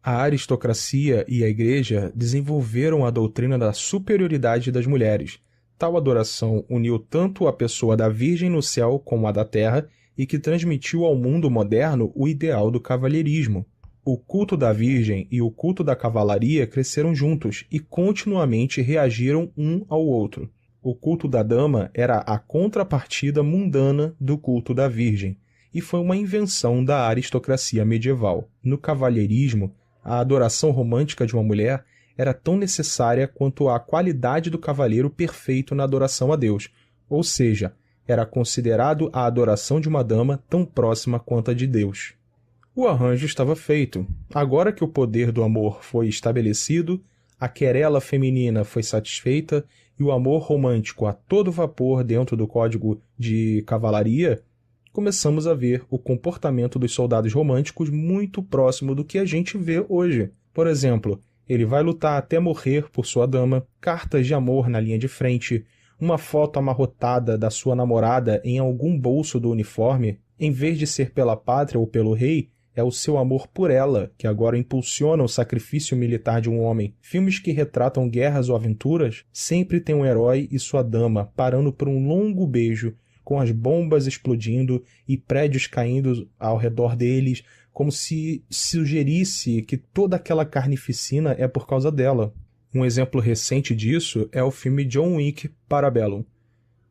A aristocracia e a Igreja desenvolveram a doutrina da superioridade das mulheres. Tal adoração uniu tanto a pessoa da Virgem no céu como a da terra e que transmitiu ao mundo moderno o ideal do cavalheirismo. O culto da Virgem e o culto da cavalaria cresceram juntos e continuamente reagiram um ao outro. O culto da dama era a contrapartida mundana do culto da Virgem, e foi uma invenção da aristocracia medieval. No cavalheirismo, a adoração romântica de uma mulher era tão necessária quanto a qualidade do cavaleiro perfeito na adoração a Deus, ou seja, era considerado a adoração de uma dama tão próxima quanto a de Deus. O arranjo estava feito. Agora que o poder do amor foi estabelecido, a querela feminina foi satisfeita e o amor romântico a todo vapor dentro do código de cavalaria, começamos a ver o comportamento dos soldados românticos muito próximo do que a gente vê hoje. Por exemplo, ele vai lutar até morrer por sua dama, cartas de amor na linha de frente, uma foto amarrotada da sua namorada em algum bolso do uniforme, em vez de ser pela pátria ou pelo rei, é o seu amor por ela que agora impulsiona o sacrifício militar de um homem. Filmes que retratam guerras ou aventuras sempre têm um herói e sua dama parando por um longo beijo, com as bombas explodindo e prédios caindo ao redor deles, como se sugerisse que toda aquela carnificina é por causa dela. Um exemplo recente disso é o filme John Wick Parabellum,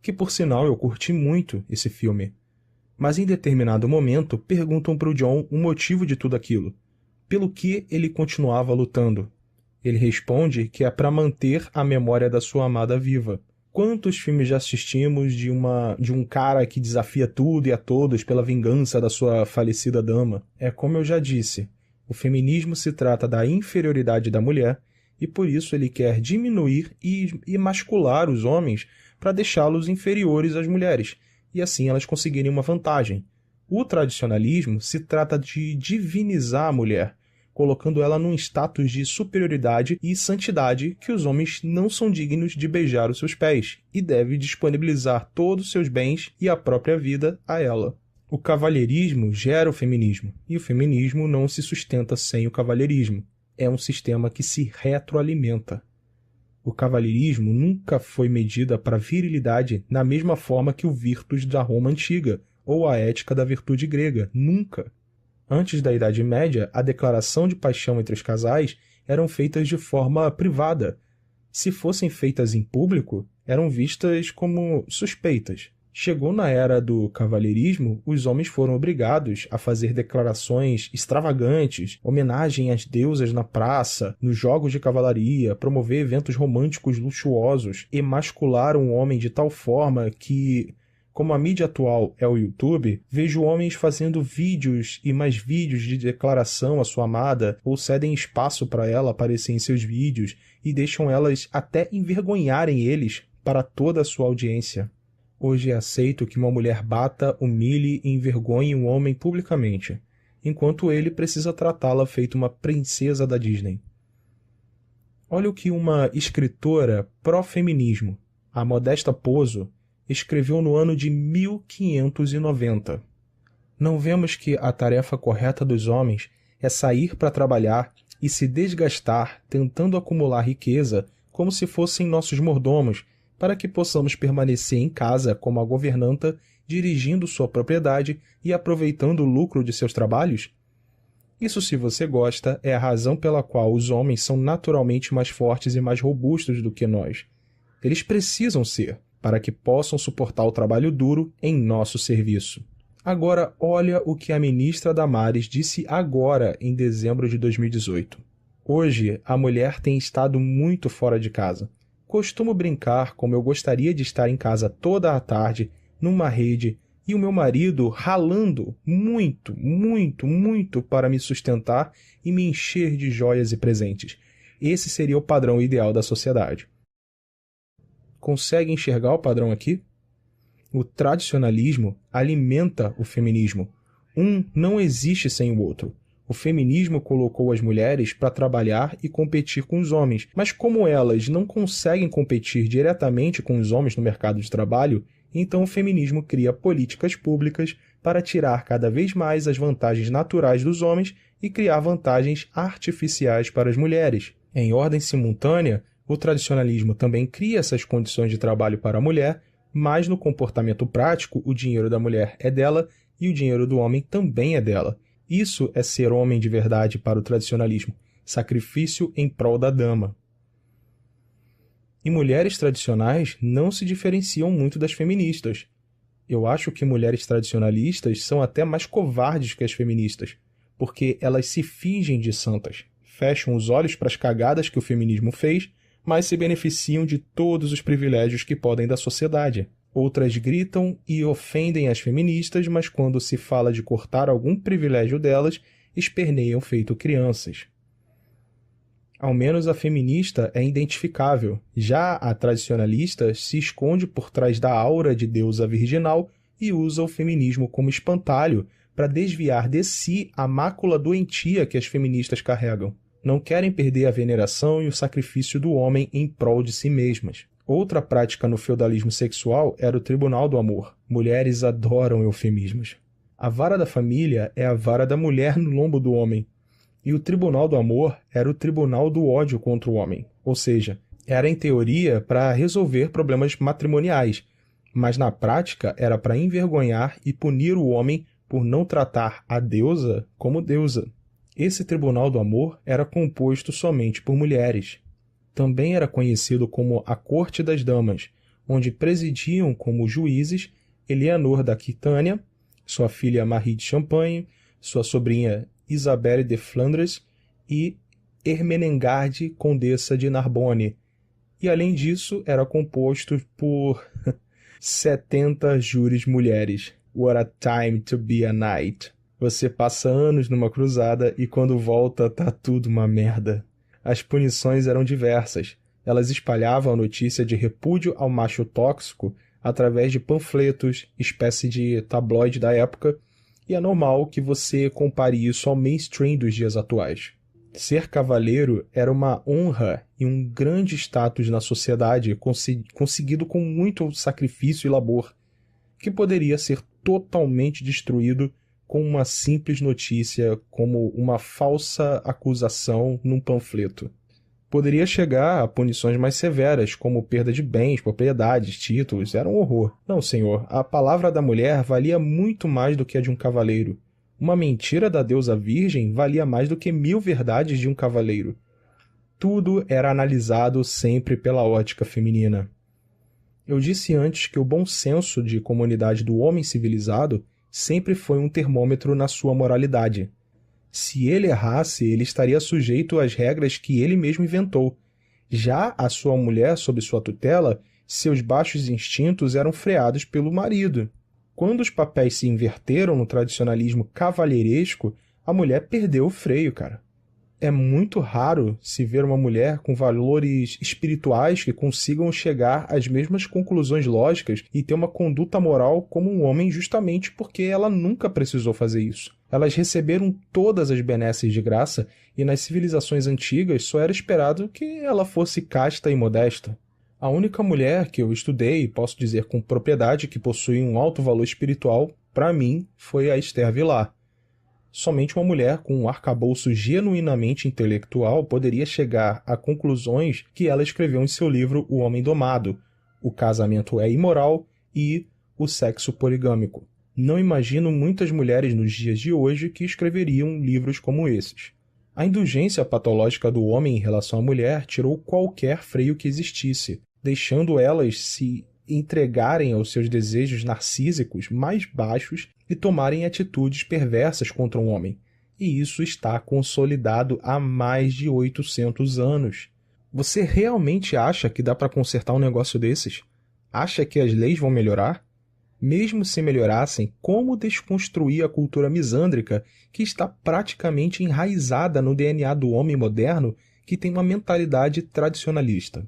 que por sinal eu curti muito esse filme. Mas em determinado momento perguntam para o John o motivo de tudo aquilo. Pelo que ele continuava lutando? Ele responde que é para manter a memória da sua amada viva. Quantos filmes já assistimos de um cara que desafia tudo e a todos pela vingança da sua falecida dama? É como eu já disse, o feminismo se trata da inferioridade da mulher e por isso ele quer diminuir e mascular os homens para deixá-los inferiores às mulheres, e assim elas conseguirem uma vantagem. O tradicionalismo se trata de divinizar a mulher, colocando ela num status de superioridade e santidade que os homens não são dignos de beijar os seus pés e deve disponibilizar todos os seus bens e a própria vida a ela. O cavalheirismo gera o feminismo, e o feminismo não se sustenta sem o cavalheirismo. É um sistema que se retroalimenta. O cavalheirismo nunca foi medida para virilidade na mesma forma que o virtus da Roma antiga, ou a ética da virtude grega. Nunca. Antes da Idade Média, a declaração de paixão entre os casais eram feitas de forma privada. Se fossem feitas em público, eram vistas como suspeitas. Chegou na era do cavalheirismo, os homens foram obrigados a fazer declarações extravagantes, homenagem às deusas na praça, nos jogos de cavalaria, promover eventos românticos luxuosos, emascular um homem de tal forma que, como a mídia atual é o YouTube, vejo homens fazendo vídeos e mais vídeos de declaração à sua amada, ou cedem espaço para ela aparecer em seus vídeos e deixam elas até envergonharem eles para toda a sua audiência. Hoje é aceito que uma mulher bata, humilhe e envergonhe um homem publicamente, enquanto ele precisa tratá-la feito uma princesa da Disney. Olha o que uma escritora pró-feminismo, a Modesta Pozzo, escreveu no ano de 1590. Não vemos que a tarefa correta dos homens é sair para trabalhar e se desgastar tentando acumular riqueza como se fossem nossos mordomos, para que possamos permanecer em casa como a governanta, dirigindo sua propriedade e aproveitando o lucro de seus trabalhos? Isso, se você gosta, é a razão pela qual os homens são naturalmente mais fortes e mais robustos do que nós. Eles precisam ser, para que possam suportar o trabalho duro em nosso serviço. Agora, olha o que a ministra Damares disse agora, em dezembro de 2018. Hoje, a mulher tem estado muito fora de casa. Costumo brincar como eu gostaria de estar em casa toda a tarde, numa rede, e o meu marido ralando muito, muito, muito para me sustentar e me encher de joias e presentes. Esse seria o padrão ideal da sociedade. Consegue enxergar o padrão aqui? O tradicionalismo alimenta o feminismo. Um não existe sem o outro. O feminismo colocou as mulheres para trabalhar e competir com os homens, mas como elas não conseguem competir diretamente com os homens no mercado de trabalho, então o feminismo cria políticas públicas para tirar cada vez mais as vantagens naturais dos homens e criar vantagens artificiais para as mulheres. Em ordem simultânea, o tradicionalismo também cria essas condições de trabalho para a mulher, mas no comportamento prático o dinheiro da mulher é dela e o dinheiro do homem também é dela. Isso é ser homem de verdade para o tradicionalismo, sacrifício em prol da dama. E mulheres tradicionais não se diferenciam muito das feministas. Eu acho que mulheres tradicionalistas são até mais covardes que as feministas, porque elas se fingem de santas, fecham os olhos para as cagadas que o feminismo fez, mas se beneficiam de todos os privilégios que podem da sociedade. Outras gritam e ofendem as feministas, mas quando se fala de cortar algum privilégio delas, esperneiam feito crianças. Ao menos a feminista é identificável, já a tradicionalista se esconde por trás da aura de deusa virginal e usa o feminismo como espantalho para desviar de si a mácula doentia que as feministas carregam. Não querem perder a veneração e o sacrifício do homem em prol de si mesmas. Outra prática no feudalismo sexual era o tribunal do amor. Mulheres adoram eufemismos. A vara da família é a vara da mulher no lombo do homem. E o tribunal do amor era o tribunal do ódio contra o homem. Ou seja, era em teoria para resolver problemas matrimoniais, mas na prática era para envergonhar e punir o homem por não tratar a deusa como deusa. Esse tribunal do amor era composto somente por mulheres. Também era conhecido como a Corte das Damas, onde presidiam como juízes Eleanor da Aquitânia, sua filha Marie de Champagne, sua sobrinha Isabelle de Flandres e Ermengarde, condessa de Narbonne. E além disso, era composto por 70 júris mulheres. What a time to be a knight. Você passa anos numa cruzada e quando volta tá tudo uma merda. As punições eram diversas. Elas espalhavam a notícia de repúdio ao macho tóxico através de panfletos, espécie de tabloide da época, E é normal que você compare isso ao mainstream dos dias atuais. Ser cavaleiro era uma honra e um grande status na sociedade conseguido com muito sacrifício e labor, que poderia ser totalmente destruído com uma simples notícia como uma falsa acusação num panfleto. Poderia chegar a punições mais severas, como perda de bens, propriedades, títulos, era um horror. Não, senhor, a palavra da mulher valia muito mais do que a de um cavaleiro. Uma mentira da deusa virgem valia mais do que 1000 verdades de um cavaleiro. Tudo era analisado sempre pela ótica feminina. Eu disse antes que o bom senso de comunidade do homem civilizado sempre foi um termômetro na sua moralidade. Se ele errasse, ele estaria sujeito às regras que ele mesmo inventou. Já a sua mulher, sob sua tutela, seus baixos instintos eram freados pelo marido. Quando os papéis se inverteram no tradicionalismo cavalheiresco, a mulher perdeu o freio, cara. É muito raro se ver uma mulher com valores espirituais que consigam chegar às mesmas conclusões lógicas e ter uma conduta moral como um homem, justamente porque ela nunca precisou fazer isso. Elas receberam todas as benesses de graça e nas civilizações antigas só era esperado que ela fosse casta e modesta. A única mulher que eu estudei, e posso dizer com propriedade que possui um alto valor espiritual, para mim, foi a Esther Vilar. Somente uma mulher com um arcabouço genuinamente intelectual poderia chegar a conclusões que ela escreveu em seu livro O Homem Domado, O Casamento é Imoral e O Sexo Poligâmico. Não imagino muitas mulheres nos dias de hoje que escreveriam livros como esses. A indulgência patológica do homem em relação à mulher tirou qualquer freio que existisse, deixando elas se entregarem aos seus desejos narcísicos mais baixos e tomarem atitudes perversas contra um homem. E isso está consolidado há mais de 800 anos. Você realmente acha que dá para consertar um negócio desses? Acha que as leis vão melhorar? Mesmo se melhorassem, como desconstruir a cultura misândrica que está praticamente enraizada no DNA do homem moderno que tem uma mentalidade tradicionalista?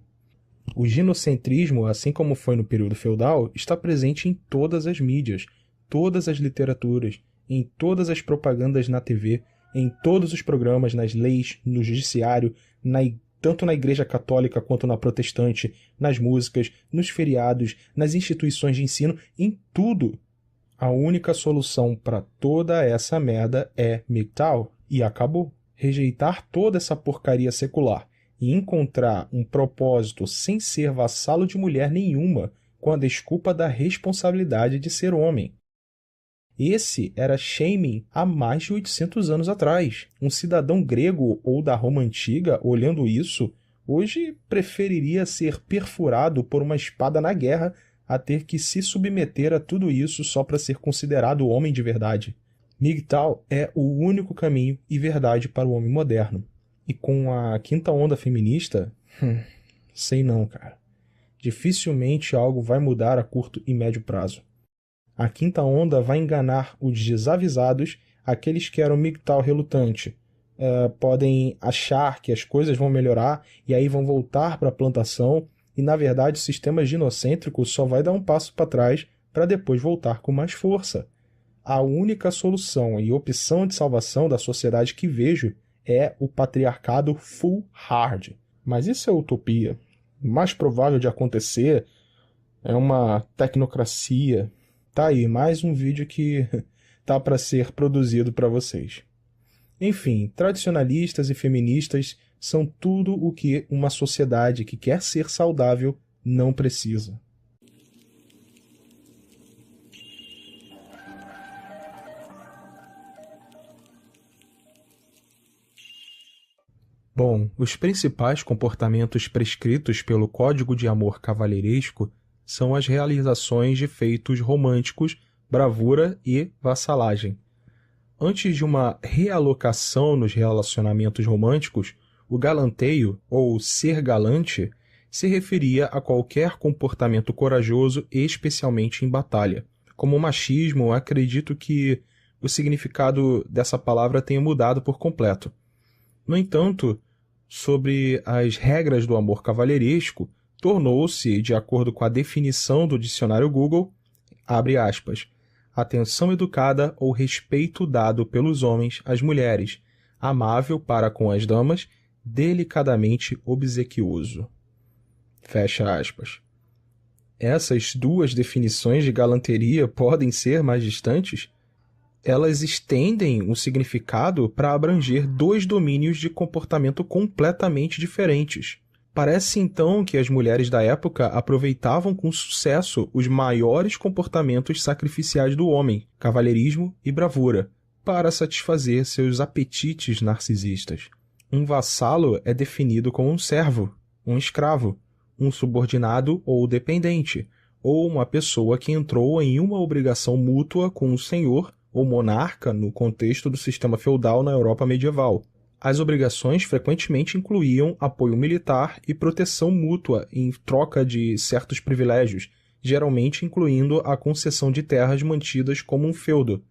O ginocentrismo, assim como foi no período feudal, está presente em todas as mídias, todas as literaturas, em todas as propagandas na TV, em todos os programas, nas leis, no judiciário, tanto na Igreja Católica quanto na Protestante, nas músicas, nos feriados, nas instituições de ensino, em tudo. A única solução para toda essa merda é MGTOW, e acabou. Rejeitar toda essa porcaria secular e encontrar um propósito sem ser vassalo de mulher nenhuma, com a desculpa da responsabilidade de ser homem. Esse era shaming há mais de 800 anos atrás. Um cidadão grego ou da Roma Antiga, olhando isso, hoje preferiria ser perfurado por uma espada na guerra a ter que se submeter a tudo isso só para ser considerado homem de verdade. MGTOW é o único caminho e verdade para o homem moderno. E com a quinta onda feminista, sei não, cara. Dificilmente algo vai mudar a curto e médio prazo. A quinta onda vai enganar os desavisados, aqueles que eram MGTOW relutante. Podem achar que as coisas vão melhorar e aí vão voltar para a plantação e, na verdade, o sistema ginocêntrico só vai dar um passo para trás para depois voltar com mais força. A única solução e opção de salvação da sociedade que vejo é o patriarcado full hard. Mas isso é utopia. O mais provável de acontecer é uma tecnocracia. Tá aí, mais um vídeo que tá para ser produzido para vocês. Enfim, tradicionalistas e feministas são tudo o que uma sociedade que quer ser saudável não precisa. Bom, os principais comportamentos prescritos pelo Código de Amor Cavalheiresco são as realizações de feitos românticos, bravura e vassalagem. Antes de uma realocação nos relacionamentos românticos, o galanteio, ou ser galante, se referia a qualquer comportamento corajoso, especialmente em batalha. Como o machismo, acredito que o significado dessa palavra tenha mudado por completo. No entanto, sobre as regras do amor cavalheiresco, tornou-se, de acordo com a definição do dicionário Google, abre aspas, atenção educada ou respeito dado pelos homens às mulheres, amável para com as damas, delicadamente obsequioso. Fecha aspas. Essas duas definições de galanteria podem ser mais distantes? Elas estendem o significado para abranger dois domínios de comportamento completamente diferentes. Parece então que as mulheres da época aproveitavam com sucesso os maiores comportamentos sacrificiais do homem, cavalheirismo e bravura, para satisfazer seus apetites narcisistas. Um vassalo é definido como um servo, um escravo, um subordinado ou dependente, ou uma pessoa que entrou em uma obrigação mútua com o senhor ou monarca no contexto do sistema feudal na Europa medieval. As obrigações frequentemente incluíam apoio militar e proteção mútua em troca de certos privilégios, geralmente incluindo a concessão de terras mantidas como um feudo.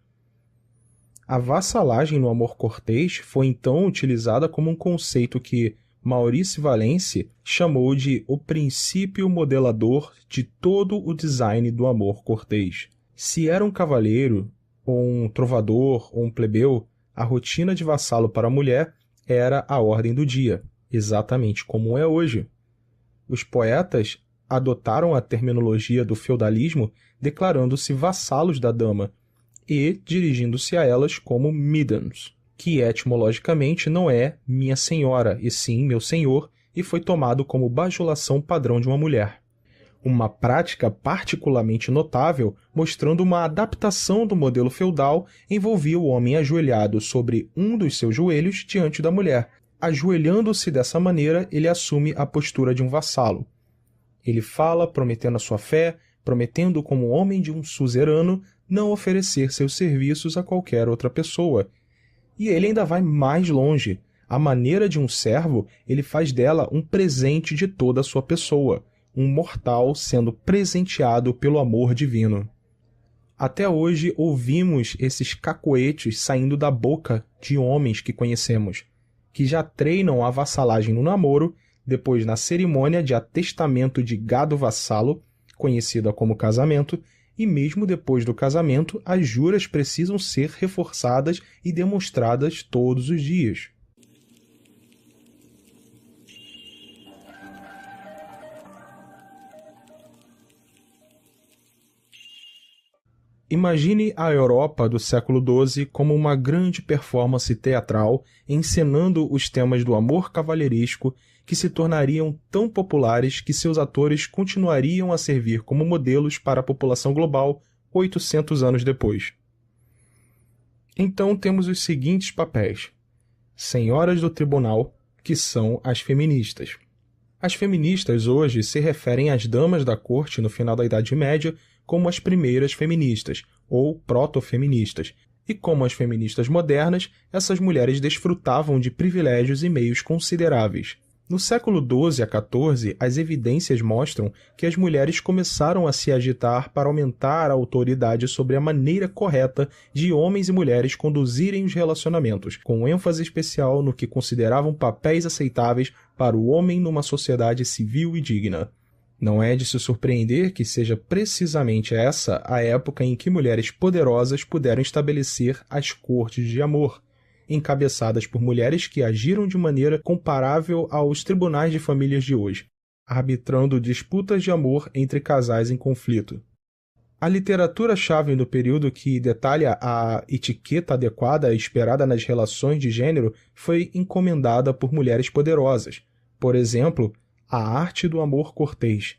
A vassalagem no amor cortês foi então utilizada como um conceito que Maurice Valence chamou de o princípio modelador de todo o design do amor cortês. Se era um cavalheiro, ou um trovador, ou um plebeu, a rotina de vassalo para a mulher era a ordem do dia, exatamente como é hoje. Os poetas adotaram a terminologia do feudalismo, declarando-se vassalos da dama e dirigindo-se a elas como middens, que etimologicamente não é minha senhora, e sim meu senhor, e foi tomado como bajulação padrão de uma mulher. Uma prática particularmente notável, mostrando uma adaptação do modelo feudal, envolvia o homem ajoelhado sobre um dos seus joelhos diante da mulher. Ajoelhando-se dessa maneira, ele assume a postura de um vassalo. Ele fala, prometendo a sua fé, prometendo como homem de um suzerano não oferecer seus serviços a qualquer outra pessoa. E ele ainda vai mais longe. À maneira de um servo, ele faz dela um presente de toda a sua pessoa, um mortal sendo presenteado pelo amor divino. Até hoje ouvimos esses cacoetes saindo da boca de homens que conhecemos, que já treinam a vassalagem no namoro, depois na cerimônia de atestamento de gado vassalo, conhecida como casamento, e mesmo depois do casamento, as juras precisam ser reforçadas e demonstradas todos os dias. Imagine a Europa do século XII como uma grande performance teatral encenando os temas do amor cavalheiresco que se tornariam tão populares que seus atores continuariam a servir como modelos para a população global 800 anos depois. Então temos os seguintes papéis: senhoras do tribunal, que são as feministas. As feministas hoje se referem às damas da corte no final da Idade Média como as primeiras feministas, ou proto-feministas, e como as feministas modernas, essas mulheres desfrutavam de privilégios e meios consideráveis. No século XII a XIV, as evidências mostram que as mulheres começaram a se agitar para aumentar a autoridade sobre a maneira correta de homens e mulheres conduzirem os relacionamentos, com ênfase especial no que consideravam papéis aceitáveis para o homem numa sociedade civil e digna. Não é de se surpreender que seja precisamente essa a época em que mulheres poderosas puderam estabelecer as cortes de amor, encabeçadas por mulheres que agiram de maneira comparável aos tribunais de famílias de hoje, arbitrando disputas de amor entre casais em conflito. A literatura-chave do período que detalha a etiqueta adequada esperada nas relações de gênero foi encomendada por mulheres poderosas, por exemplo, A Arte do Amor Cortês,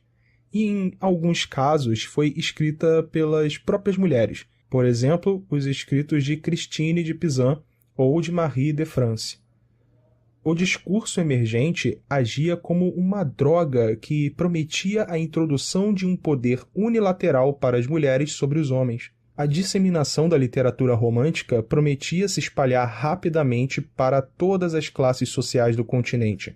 e em alguns casos foi escrita pelas próprias mulheres, por exemplo, os escritos de Christine de Pizan ou de Marie de France. O discurso emergente agia como uma droga que prometia a introdução de um poder unilateral para as mulheres sobre os homens. A disseminação da literatura romântica prometia se espalhar rapidamente para todas as classes sociais do continente.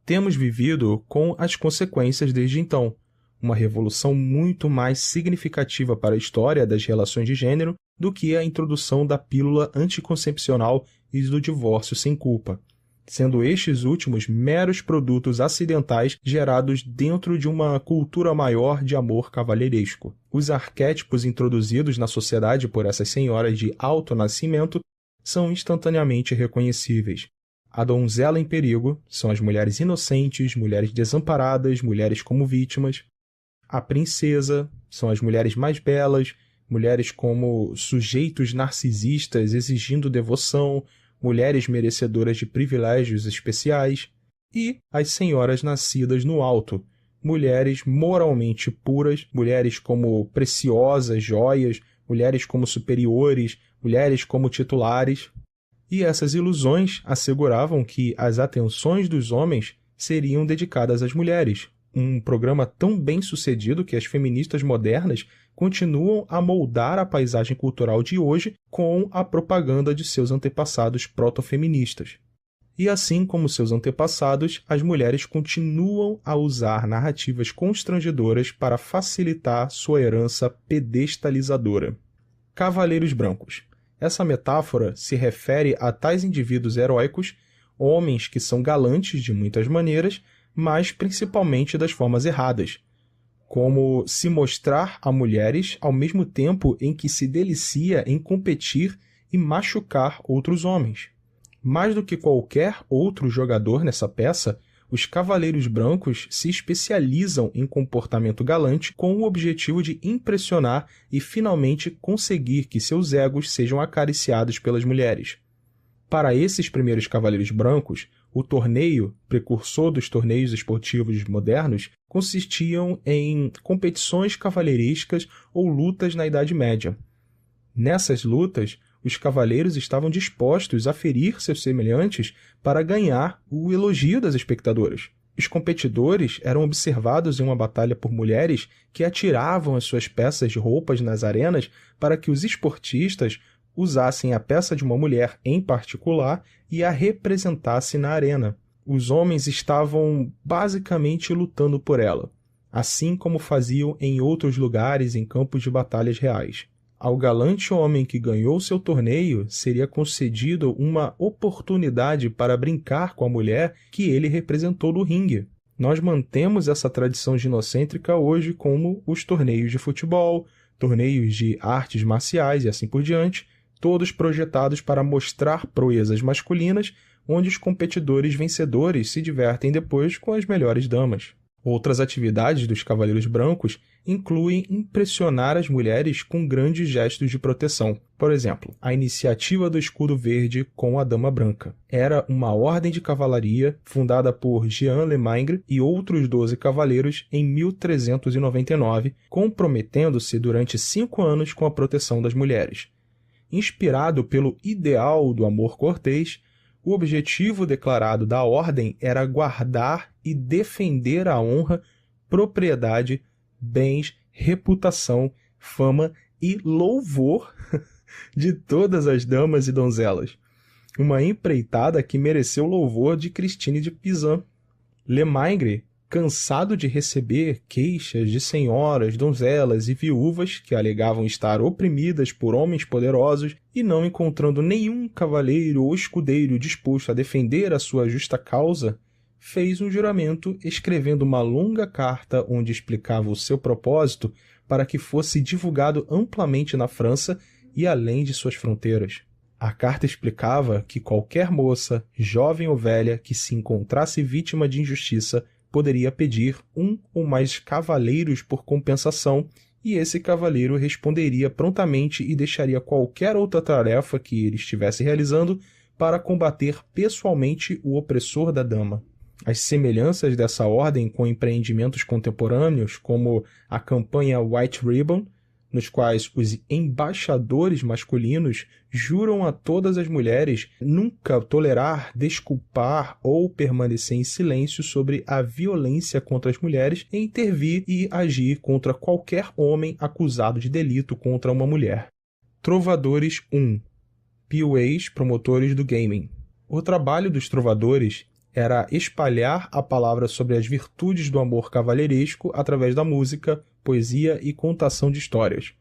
Temos vivido com as consequências desde então, uma revolução muito mais significativa para a história das relações de gênero do que a introdução da pílula anticoncepcional e do divórcio sem culpa. sendo estes últimos meros produtos acidentais gerados dentro de uma cultura maior de amor cavalheiresco. Os arquétipos introduzidos na sociedade por essas senhoras de alto nascimento são instantaneamente reconhecíveis. A donzela em perigo são as mulheres inocentes, mulheres desamparadas, mulheres como vítimas. A princesa são as mulheres mais belas, mulheres como sujeitos narcisistas exigindo devoção, mulheres merecedoras de privilégios especiais. E as senhoras nascidas no alto, mulheres moralmente puras, mulheres como preciosas joias, mulheres como superiores, mulheres como titulares. E essas ilusões asseguravam que as atenções dos homens seriam dedicadas às mulheres. Um programa tão bem sucedido que as feministas modernas continuam a moldar a paisagem cultural de hoje com a propaganda de seus antepassados protofeministas. E assim como seus antepassados, as mulheres continuam a usar narrativas constrangedoras para facilitar sua herança pedestalizadora. Cavaleiros brancos. Essa metáfora se refere a tais indivíduos heróicos, homens que são galantes de muitas maneiras, mas principalmente das formas erradas, como se mostrar a mulheres ao mesmo tempo em que se delicia em competir e machucar outros homens. Mais do que qualquer outro jogador nessa peça, os cavaleiros brancos se especializam em comportamento galante com o objetivo de impressionar e finalmente conseguir que seus egos sejam acariciados pelas mulheres. Para esses primeiros cavaleiros brancos, o torneio, precursor dos torneios esportivos modernos, consistiam em competições cavalheirescas ou lutas na Idade Média. Nessas lutas, os cavaleiros estavam dispostos a ferir seus semelhantes para ganhar o elogio das espectadoras. Os competidores eram observados em uma batalha por mulheres que atiravam as suas peças de roupas nas arenas para que os esportistas usassem a peça de uma mulher em particular e a representassem na arena. Os homens estavam basicamente lutando por ela, assim como faziam em outros lugares em campos de batalhas reais. Ao galante homem que ganhou seu torneio seria concedido uma oportunidade para brincar com a mulher que ele representou no ringue. Nós mantemos essa tradição ginocêntrica hoje como os torneios de futebol, torneios de artes marciais e assim por diante, todos projetados para mostrar proezas masculinas, onde os competidores vencedores se divertem depois com as melhores damas. Outras atividades dos cavaleiros brancos incluem impressionar as mulheres com grandes gestos de proteção. Por exemplo, a iniciativa do escudo verde com a dama branca. Era uma ordem de cavalaria fundada por Jean Lemaitre e outros 12 cavaleiros em 1399, comprometendo-se durante 5 anos com a proteção das mulheres. Inspirado pelo ideal do amor cortês, o objetivo declarado da ordem era guardar e defender a honra, propriedade, bens, reputação, fama e louvor de todas as damas e donzelas. Uma empreitada que mereceu o louvor de Christine de Pizan. Lemaitre, cansado de receber queixas de senhoras, donzelas e viúvas que alegavam estar oprimidas por homens poderosos e não encontrando nenhum cavaleiro ou escudeiro disposto a defender a sua justa causa, fez um juramento escrevendo uma longa carta onde explicava o seu propósito para que fosse divulgado amplamente na França e além de suas fronteiras. A carta explicava que qualquer moça, jovem ou velha, que se encontrasse vítima de injustiça poderia pedir um ou mais cavaleiros por compensação, e esse cavaleiro responderia prontamente e deixaria qualquer outra tarefa que ele estivesse realizando para combater pessoalmente o opressor da dama. As semelhanças dessa ordem com empreendimentos contemporâneos, como a campanha White Ribbon, nos quais os embaixadores masculinos juram a todas as mulheres nunca tolerar, desculpar ou permanecer em silêncio sobre a violência contra as mulheres e intervir e agir contra qualquer homem acusado de delito contra uma mulher. Trovadores 1. POAs, promotores do gaming. O trabalho dos trovadores era espalhar a palavra sobre as virtudes do amor cavalheiresco através da música, poesia e contação de histórias.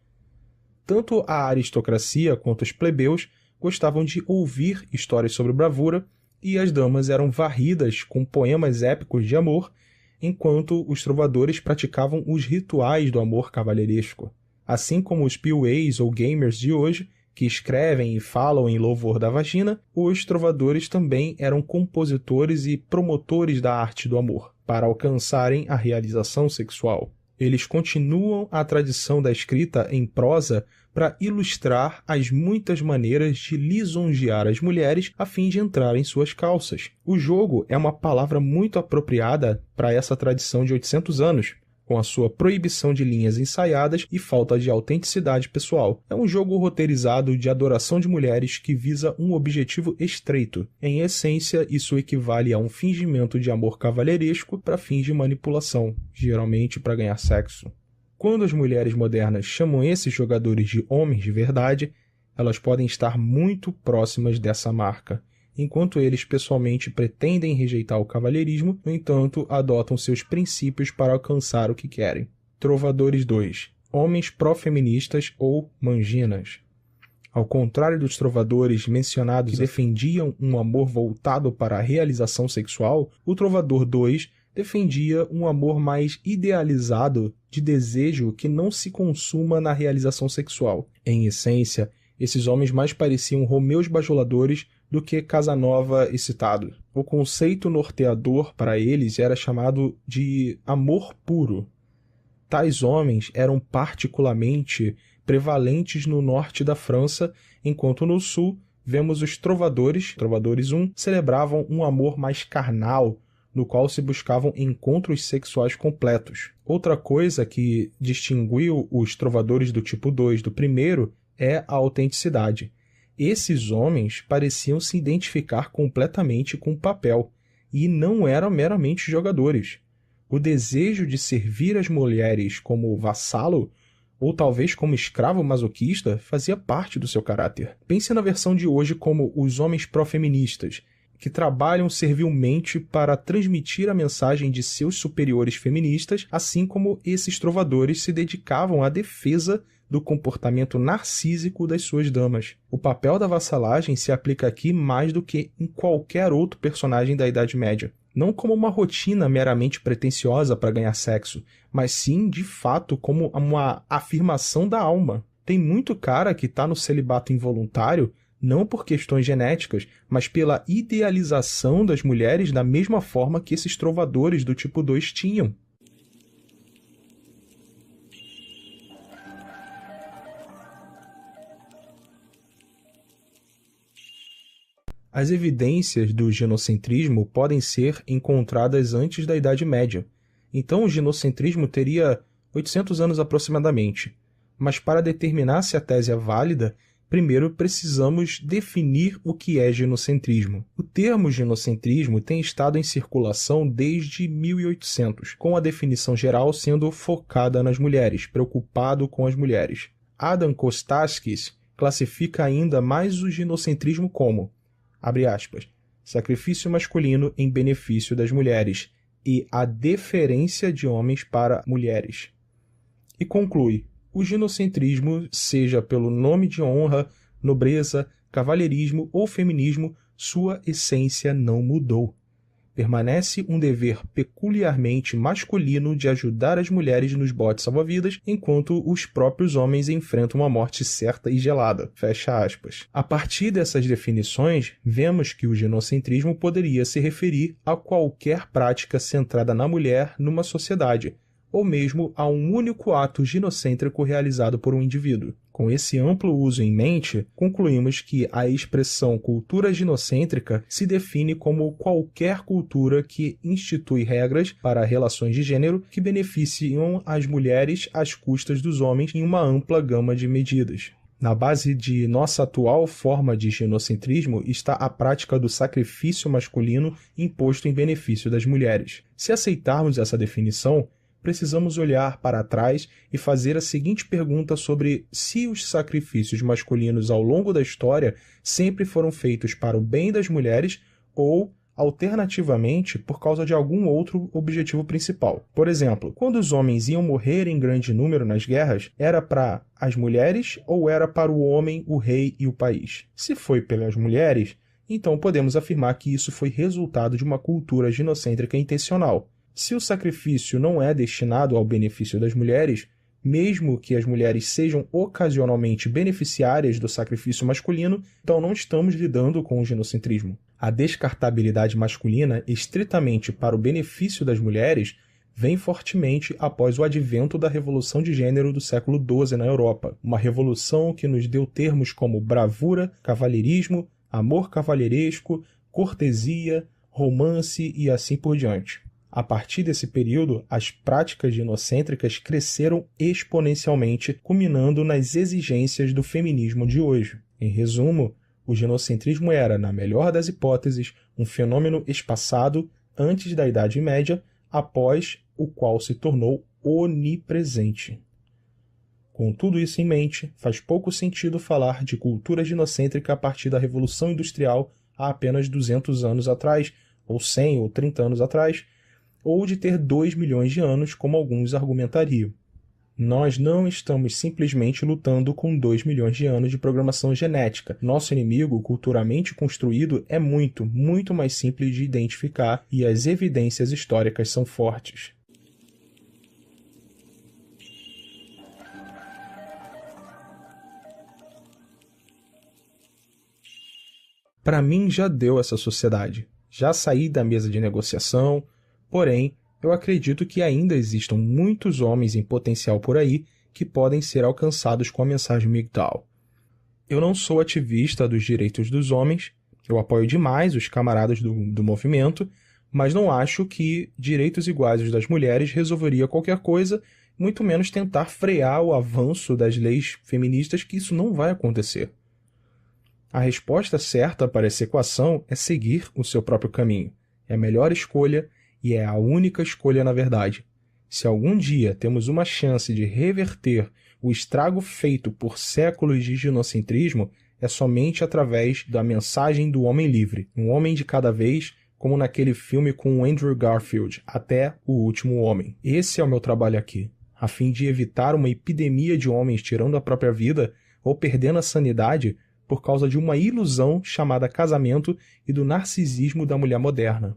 Tanto a aristocracia quanto os plebeus gostavam de ouvir histórias sobre bravura e as damas eram varridas com poemas épicos de amor, enquanto os trovadores praticavam os rituais do amor cavalheiresco. Assim como os PUAs ou gamers de hoje, que escrevem e falam em louvor da vagina, os trovadores também eram compositores e promotores da arte do amor, para alcançarem a realização sexual. Eles continuam a tradição da escrita em prosa para ilustrar as muitas maneiras de lisonjear as mulheres a fim de entrar em suas calças. O jogo é uma palavra muito apropriada para essa tradição de 800 anos, com a sua proibição de linhas ensaiadas e falta de autenticidade pessoal. É um jogo roteirizado de adoração de mulheres que visa um objetivo estreito. Em essência, isso equivale a um fingimento de amor cavalheiresco para fins de manipulação, geralmente para ganhar sexo. Quando as mulheres modernas chamam esses jogadores de homens de verdade, elas podem estar muito próximas dessa marca. Enquanto eles pessoalmente pretendem rejeitar o cavalheirismo, no entanto, adotam seus princípios para alcançar o que querem. Trovadores 2. Homens pró-feministas ou manginas. Ao contrário dos trovadores mencionados que defendiam um amor voltado para a realização sexual, o Trovador 2 defendia um amor mais idealizado de desejo que não se consuma na realização sexual. Em essência, esses homens mais pareciam Romeus bajuladores do que Casanova excitado. O conceito norteador para eles era chamado de amor puro. Tais homens eram particularmente prevalentes no norte da França, enquanto no sul vemos os trovadores 1, celebravam um amor mais carnal, no qual se buscavam encontros sexuais completos. Outra coisa que distinguiu os trovadores do tipo 2 do primeiro é a autenticidade. Esses homens pareciam se identificar completamente com o papel e não eram meramente jogadores. O desejo de servir as mulheres como vassalo ou talvez como escravo masoquista fazia parte do seu caráter. Pense na versão de hoje como os homens pró-feministas, que trabalham servilmente para transmitir a mensagem de seus superiores feministas, assim como esses trovadores se dedicavam à defesa do comportamento narcísico das suas damas. O papel da vassalagem se aplica aqui mais do que em qualquer outro personagem da Idade Média. Não como uma rotina meramente pretensiosa para ganhar sexo, mas sim, de fato, como uma afirmação da alma. Tem muito cara que está no celibato involuntário não por questões genéticas, mas pela idealização das mulheres da mesma forma que esses trovadores do tipo 2 tinham. As evidências do ginocentrismo podem ser encontradas antes da Idade Média. Então o ginocentrismo teria 800 anos aproximadamente. Mas para determinar se a tese é válida, primeiro precisamos definir o que é ginocentrismo. O termo ginocentrismo tem estado em circulação desde 1800, com a definição geral sendo focada nas mulheres, preocupado com as mulheres. Adam Kostakis classifica ainda mais o ginocentrismo como, abre aspas, sacrifício masculino em benefício das mulheres e a deferência de homens para mulheres. E conclui, o ginocentrismo, seja pelo nome de honra, nobreza, cavalheirismo ou feminismo, sua essência não mudou. Permanece um dever peculiarmente masculino de ajudar as mulheres nos botes salva-vidas, enquanto os próprios homens enfrentam uma morte certa e gelada. Fecha aspas. A partir dessas definições, vemos que o ginocentrismo poderia se referir a qualquer prática centrada na mulher numa sociedade, ou mesmo a um único ato ginocêntrico realizado por um indivíduo. Com esse amplo uso em mente, concluímos que a expressão cultura ginocêntrica se define como qualquer cultura que institui regras para relações de gênero que beneficiam as mulheres às custas dos homens em uma ampla gama de medidas. Na base de nossa atual forma de ginocentrismo está a prática do sacrifício masculino imposto em benefício das mulheres. Se aceitarmos essa definição, precisamos olhar para trás e fazer a seguinte pergunta sobre se os sacrifícios masculinos ao longo da história sempre foram feitos para o bem das mulheres ou, alternativamente, por causa de algum outro objetivo principal. Por exemplo, quando os homens iam morrer em grande número nas guerras, era para as mulheres ou era para o homem, o rei e o país? Se foi pelas mulheres, então podemos afirmar que isso foi resultado de uma cultura ginocêntrica intencional. Se o sacrifício não é destinado ao benefício das mulheres, mesmo que as mulheres sejam ocasionalmente beneficiárias do sacrifício masculino, então não estamos lidando com o ginocentrismo. A descartabilidade masculina, estritamente para o benefício das mulheres, vem fortemente após o advento da Revolução de Gênero do século XII na Europa, uma revolução que nos deu termos como bravura, cavalheirismo, amor cavalheiresco, cortesia, romance e assim por diante. A partir desse período, as práticas ginocêntricas cresceram exponencialmente, culminando nas exigências do feminismo de hoje. Em resumo, o ginocentrismo era, na melhor das hipóteses, um fenômeno espaçado antes da Idade Média, após o qual se tornou onipresente. Com tudo isso em mente, faz pouco sentido falar de cultura ginocêntrica a partir da Revolução Industrial há apenas 200 anos atrás, ou 100 ou 30 anos atrás, ou de ter 2 milhões de anos, como alguns argumentariam. Nós não estamos simplesmente lutando com 2 milhões de anos de programação genética. Nosso inimigo, culturalmente construído, é muito, muito mais simples de identificar e as evidências históricas são fortes. Para mim já deu essa sociedade. Já saí da mesa de negociação, porém, eu acredito que ainda existam muitos homens em potencial por aí que podem ser alcançados com a mensagem MGTOW. Eu não sou ativista dos direitos dos homens, eu apoio demais os camaradas do movimento, mas não acho que direitos iguais aos das mulheres resolveria qualquer coisa, muito menos tentar frear o avanço das leis feministas, que isso não vai acontecer. A resposta certa para essa equação é seguir o seu próprio caminho. É a melhor escolha e é a única escolha na verdade. Se algum dia temos uma chance de reverter o estrago feito por séculos de ginocentrismo, é somente através da mensagem do homem livre, um homem de cada vez, como naquele filme com o Andrew Garfield, Até o Último Homem. Esse é o meu trabalho aqui, a fim de evitar uma epidemia de homens tirando a própria vida ou perdendo a sanidade por causa de uma ilusão chamada casamento e do narcisismo da mulher moderna.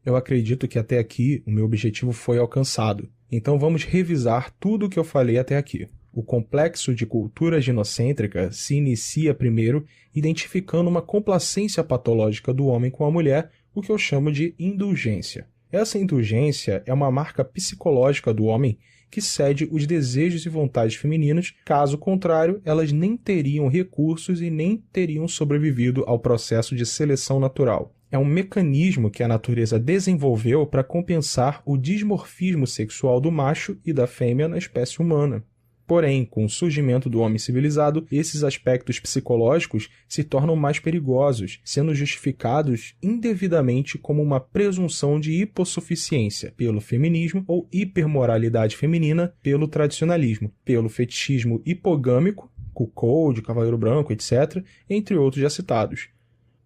Eu acredito que até aqui o meu objetivo foi alcançado. Então vamos revisar tudo o que eu falei até aqui. O complexo de cultura ginocêntrica se inicia primeiro identificando uma complacência patológica do homem com a mulher, o que eu chamo de indulgência. Essa indulgência é uma marca psicológica do homem que cede os desejos e vontades femininos, caso contrário, elas nem teriam recursos e nem teriam sobrevivido ao processo de seleção natural. É um mecanismo que a natureza desenvolveu para compensar o dimorfismo sexual do macho e da fêmea na espécie humana. Porém, com o surgimento do homem civilizado, esses aspectos psicológicos se tornam mais perigosos, sendo justificados indevidamente como uma presunção de hipossuficiência pelo feminismo ou hipermoralidade feminina pelo tradicionalismo, pelo fetichismo hipogâmico, cuckold, cavaleiro branco, etc., entre outros já citados.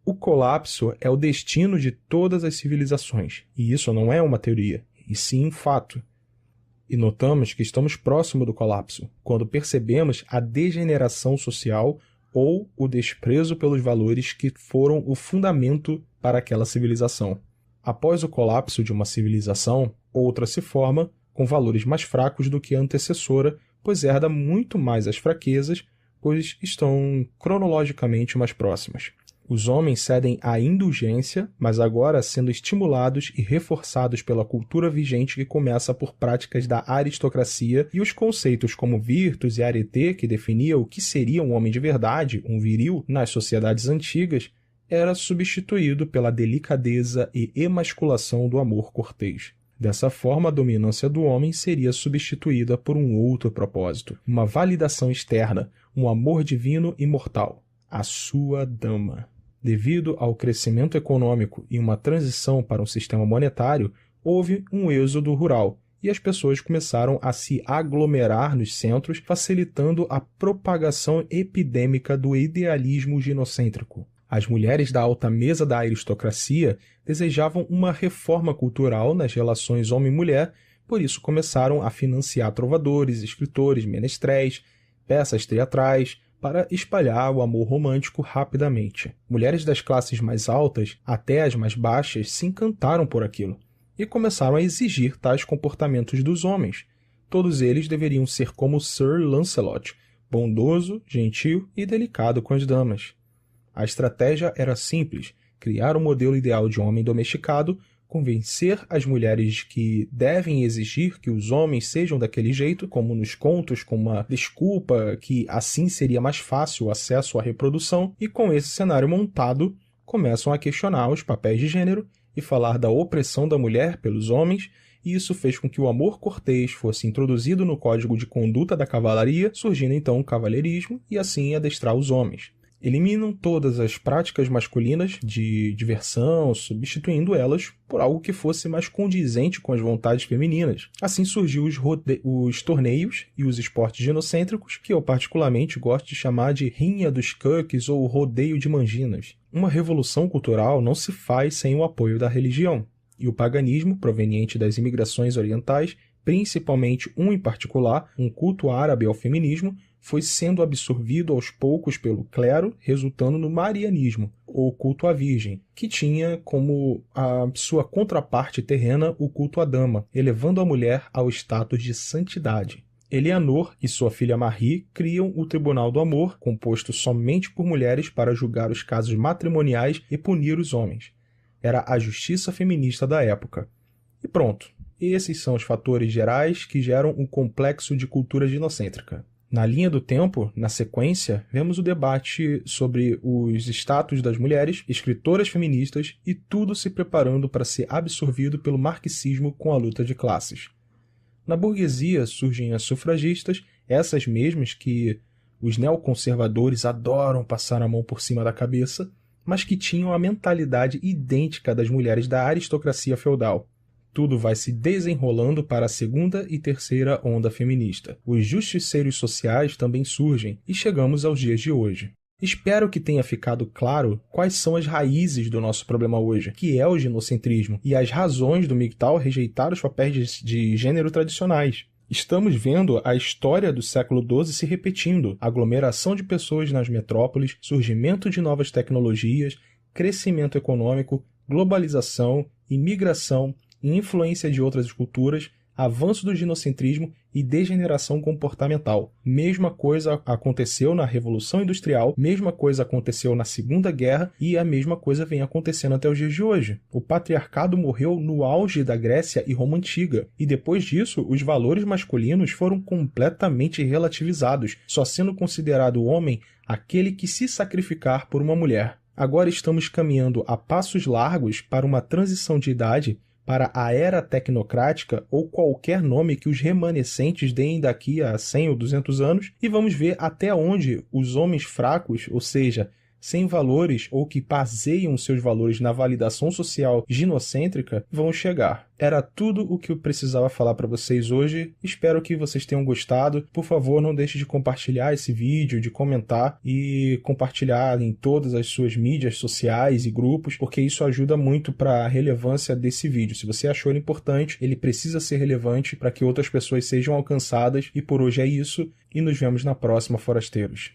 O colapso é o destino de todas as civilizações, e isso não é uma teoria, e sim um fato. E notamos que estamos próximo do colapso, quando percebemos a degeneração social ou o desprezo pelos valores que foram o fundamento para aquela civilização. Após o colapso de uma civilização, outra se forma com valores mais fracos do que a antecessora, pois herda muito mais as fraquezas, pois estão cronologicamente mais próximas. Os homens cedem à indulgência, mas agora sendo estimulados e reforçados pela cultura vigente que começa por práticas da aristocracia e os conceitos como virtus e arete, que definia o que seria um homem de verdade, um viril, nas sociedades antigas, era substituído pela delicadeza e emasculação do amor cortês. Dessa forma, a dominância do homem seria substituída por um outro propósito, uma validação externa, um amor divino e mortal, a sua dama. Devido ao crescimento econômico e uma transição para um sistema monetário, houve um êxodo rural e as pessoas começaram a se aglomerar nos centros, facilitando a propagação epidêmica do idealismo ginocêntrico. As mulheres da alta mesa da aristocracia desejavam uma reforma cultural nas relações homem-mulher, Por isso começaram a financiar trovadores, escritores, menestréis, peças teatrais, para espalhar o amor romântico rapidamente. Mulheres das classes mais altas, até as mais baixas, se encantaram por aquilo e começaram a exigir tais comportamentos dos homens. Todos eles deveriam ser como Sir Lancelot, bondoso, gentil e delicado com as damas. A estratégia era simples: criar um modelo ideal de homem domesticado, convencer as mulheres que devem exigir que os homens sejam daquele jeito, como nos contos, com uma desculpa que assim seria mais fácil o acesso à reprodução, e com esse cenário montado, começam a questionar os papéis de gênero e falar da opressão da mulher pelos homens, e isso fez com que o amor cortês fosse introduzido no código de conduta da cavalaria, surgindo então o cavalheirismo e assim adestrar os homens. Eliminam todas as práticas masculinas de diversão, substituindo elas por algo que fosse mais condizente com as vontades femininas. Assim surgiu os torneios e os esportes ginocêntricos, que eu particularmente gosto de chamar de rinha dos cucks ou rodeio de manginas. Uma revolução cultural não se faz sem o apoio da religião, e o paganismo, proveniente das imigrações orientais, principalmente um em particular, um culto árabe ao feminismo, foi sendo absorvido aos poucos pelo clero, resultando no marianismo, ou culto à virgem, que tinha como a sua contraparte terrena o culto à dama, elevando a mulher ao status de santidade. Eleanor e sua filha Marie criam o Tribunal do Amor, composto somente por mulheres para julgar os casos matrimoniais e punir os homens. Era a justiça feminista da época. E pronto, esses são os fatores gerais que geram o complexo de cultura ginocêntrica. Na linha do tempo, na sequência, vemos o debate sobre os status das mulheres, escritoras feministas e tudo se preparando para ser absorvido pelo marxismo com a luta de classes. Na burguesia surgem as sufragistas, essas mesmas que os neoconservadores adoram passar a mão por cima da cabeça, mas que tinham a mentalidade idêntica das mulheres da aristocracia feudal. Tudo vai se desenrolando para a segunda e terceira onda feminista. Os justiceiros sociais também surgem e chegamos aos dias de hoje. Espero que tenha ficado claro quais são as raízes do nosso problema hoje, que é o ginocentrismo, e as razões do MGTOW rejeitar os papéis de gênero tradicionais. Estamos vendo a história do século XII se repetindo: aglomeração de pessoas nas metrópoles, surgimento de novas tecnologias, crescimento econômico, globalização, imigração, influência de outras culturas, avanço do ginocentrismo e degeneração comportamental. Mesma coisa aconteceu na Revolução Industrial, mesma coisa aconteceu na Segunda Guerra e a mesma coisa vem acontecendo até os dias de hoje. O patriarcado morreu no auge da Grécia e Roma Antiga, e depois disso os valores masculinos foram completamente relativizados, só sendo considerado o homem aquele que se sacrificar por uma mulher. Agora estamos caminhando a passos largos para uma transição de idade para a era tecnocrática ou qualquer nome que os remanescentes deem daqui a 100 ou 200 anos, e vamos ver até onde os homens fracos, ou seja, sem valores ou que baseiam seus valores na validação social ginocêntrica, vão chegar. Era tudo o que eu precisava falar para vocês hoje. Espero que vocês tenham gostado. Por favor, não deixe de compartilhar esse vídeo, de comentar e compartilhar em todas as suas mídias sociais e grupos, porque isso ajuda muito para a relevância desse vídeo. Se você achou ele importante, ele precisa ser relevante para que outras pessoas sejam alcançadas. E por hoje é isso, e nos vemos na próxima, forasteiros.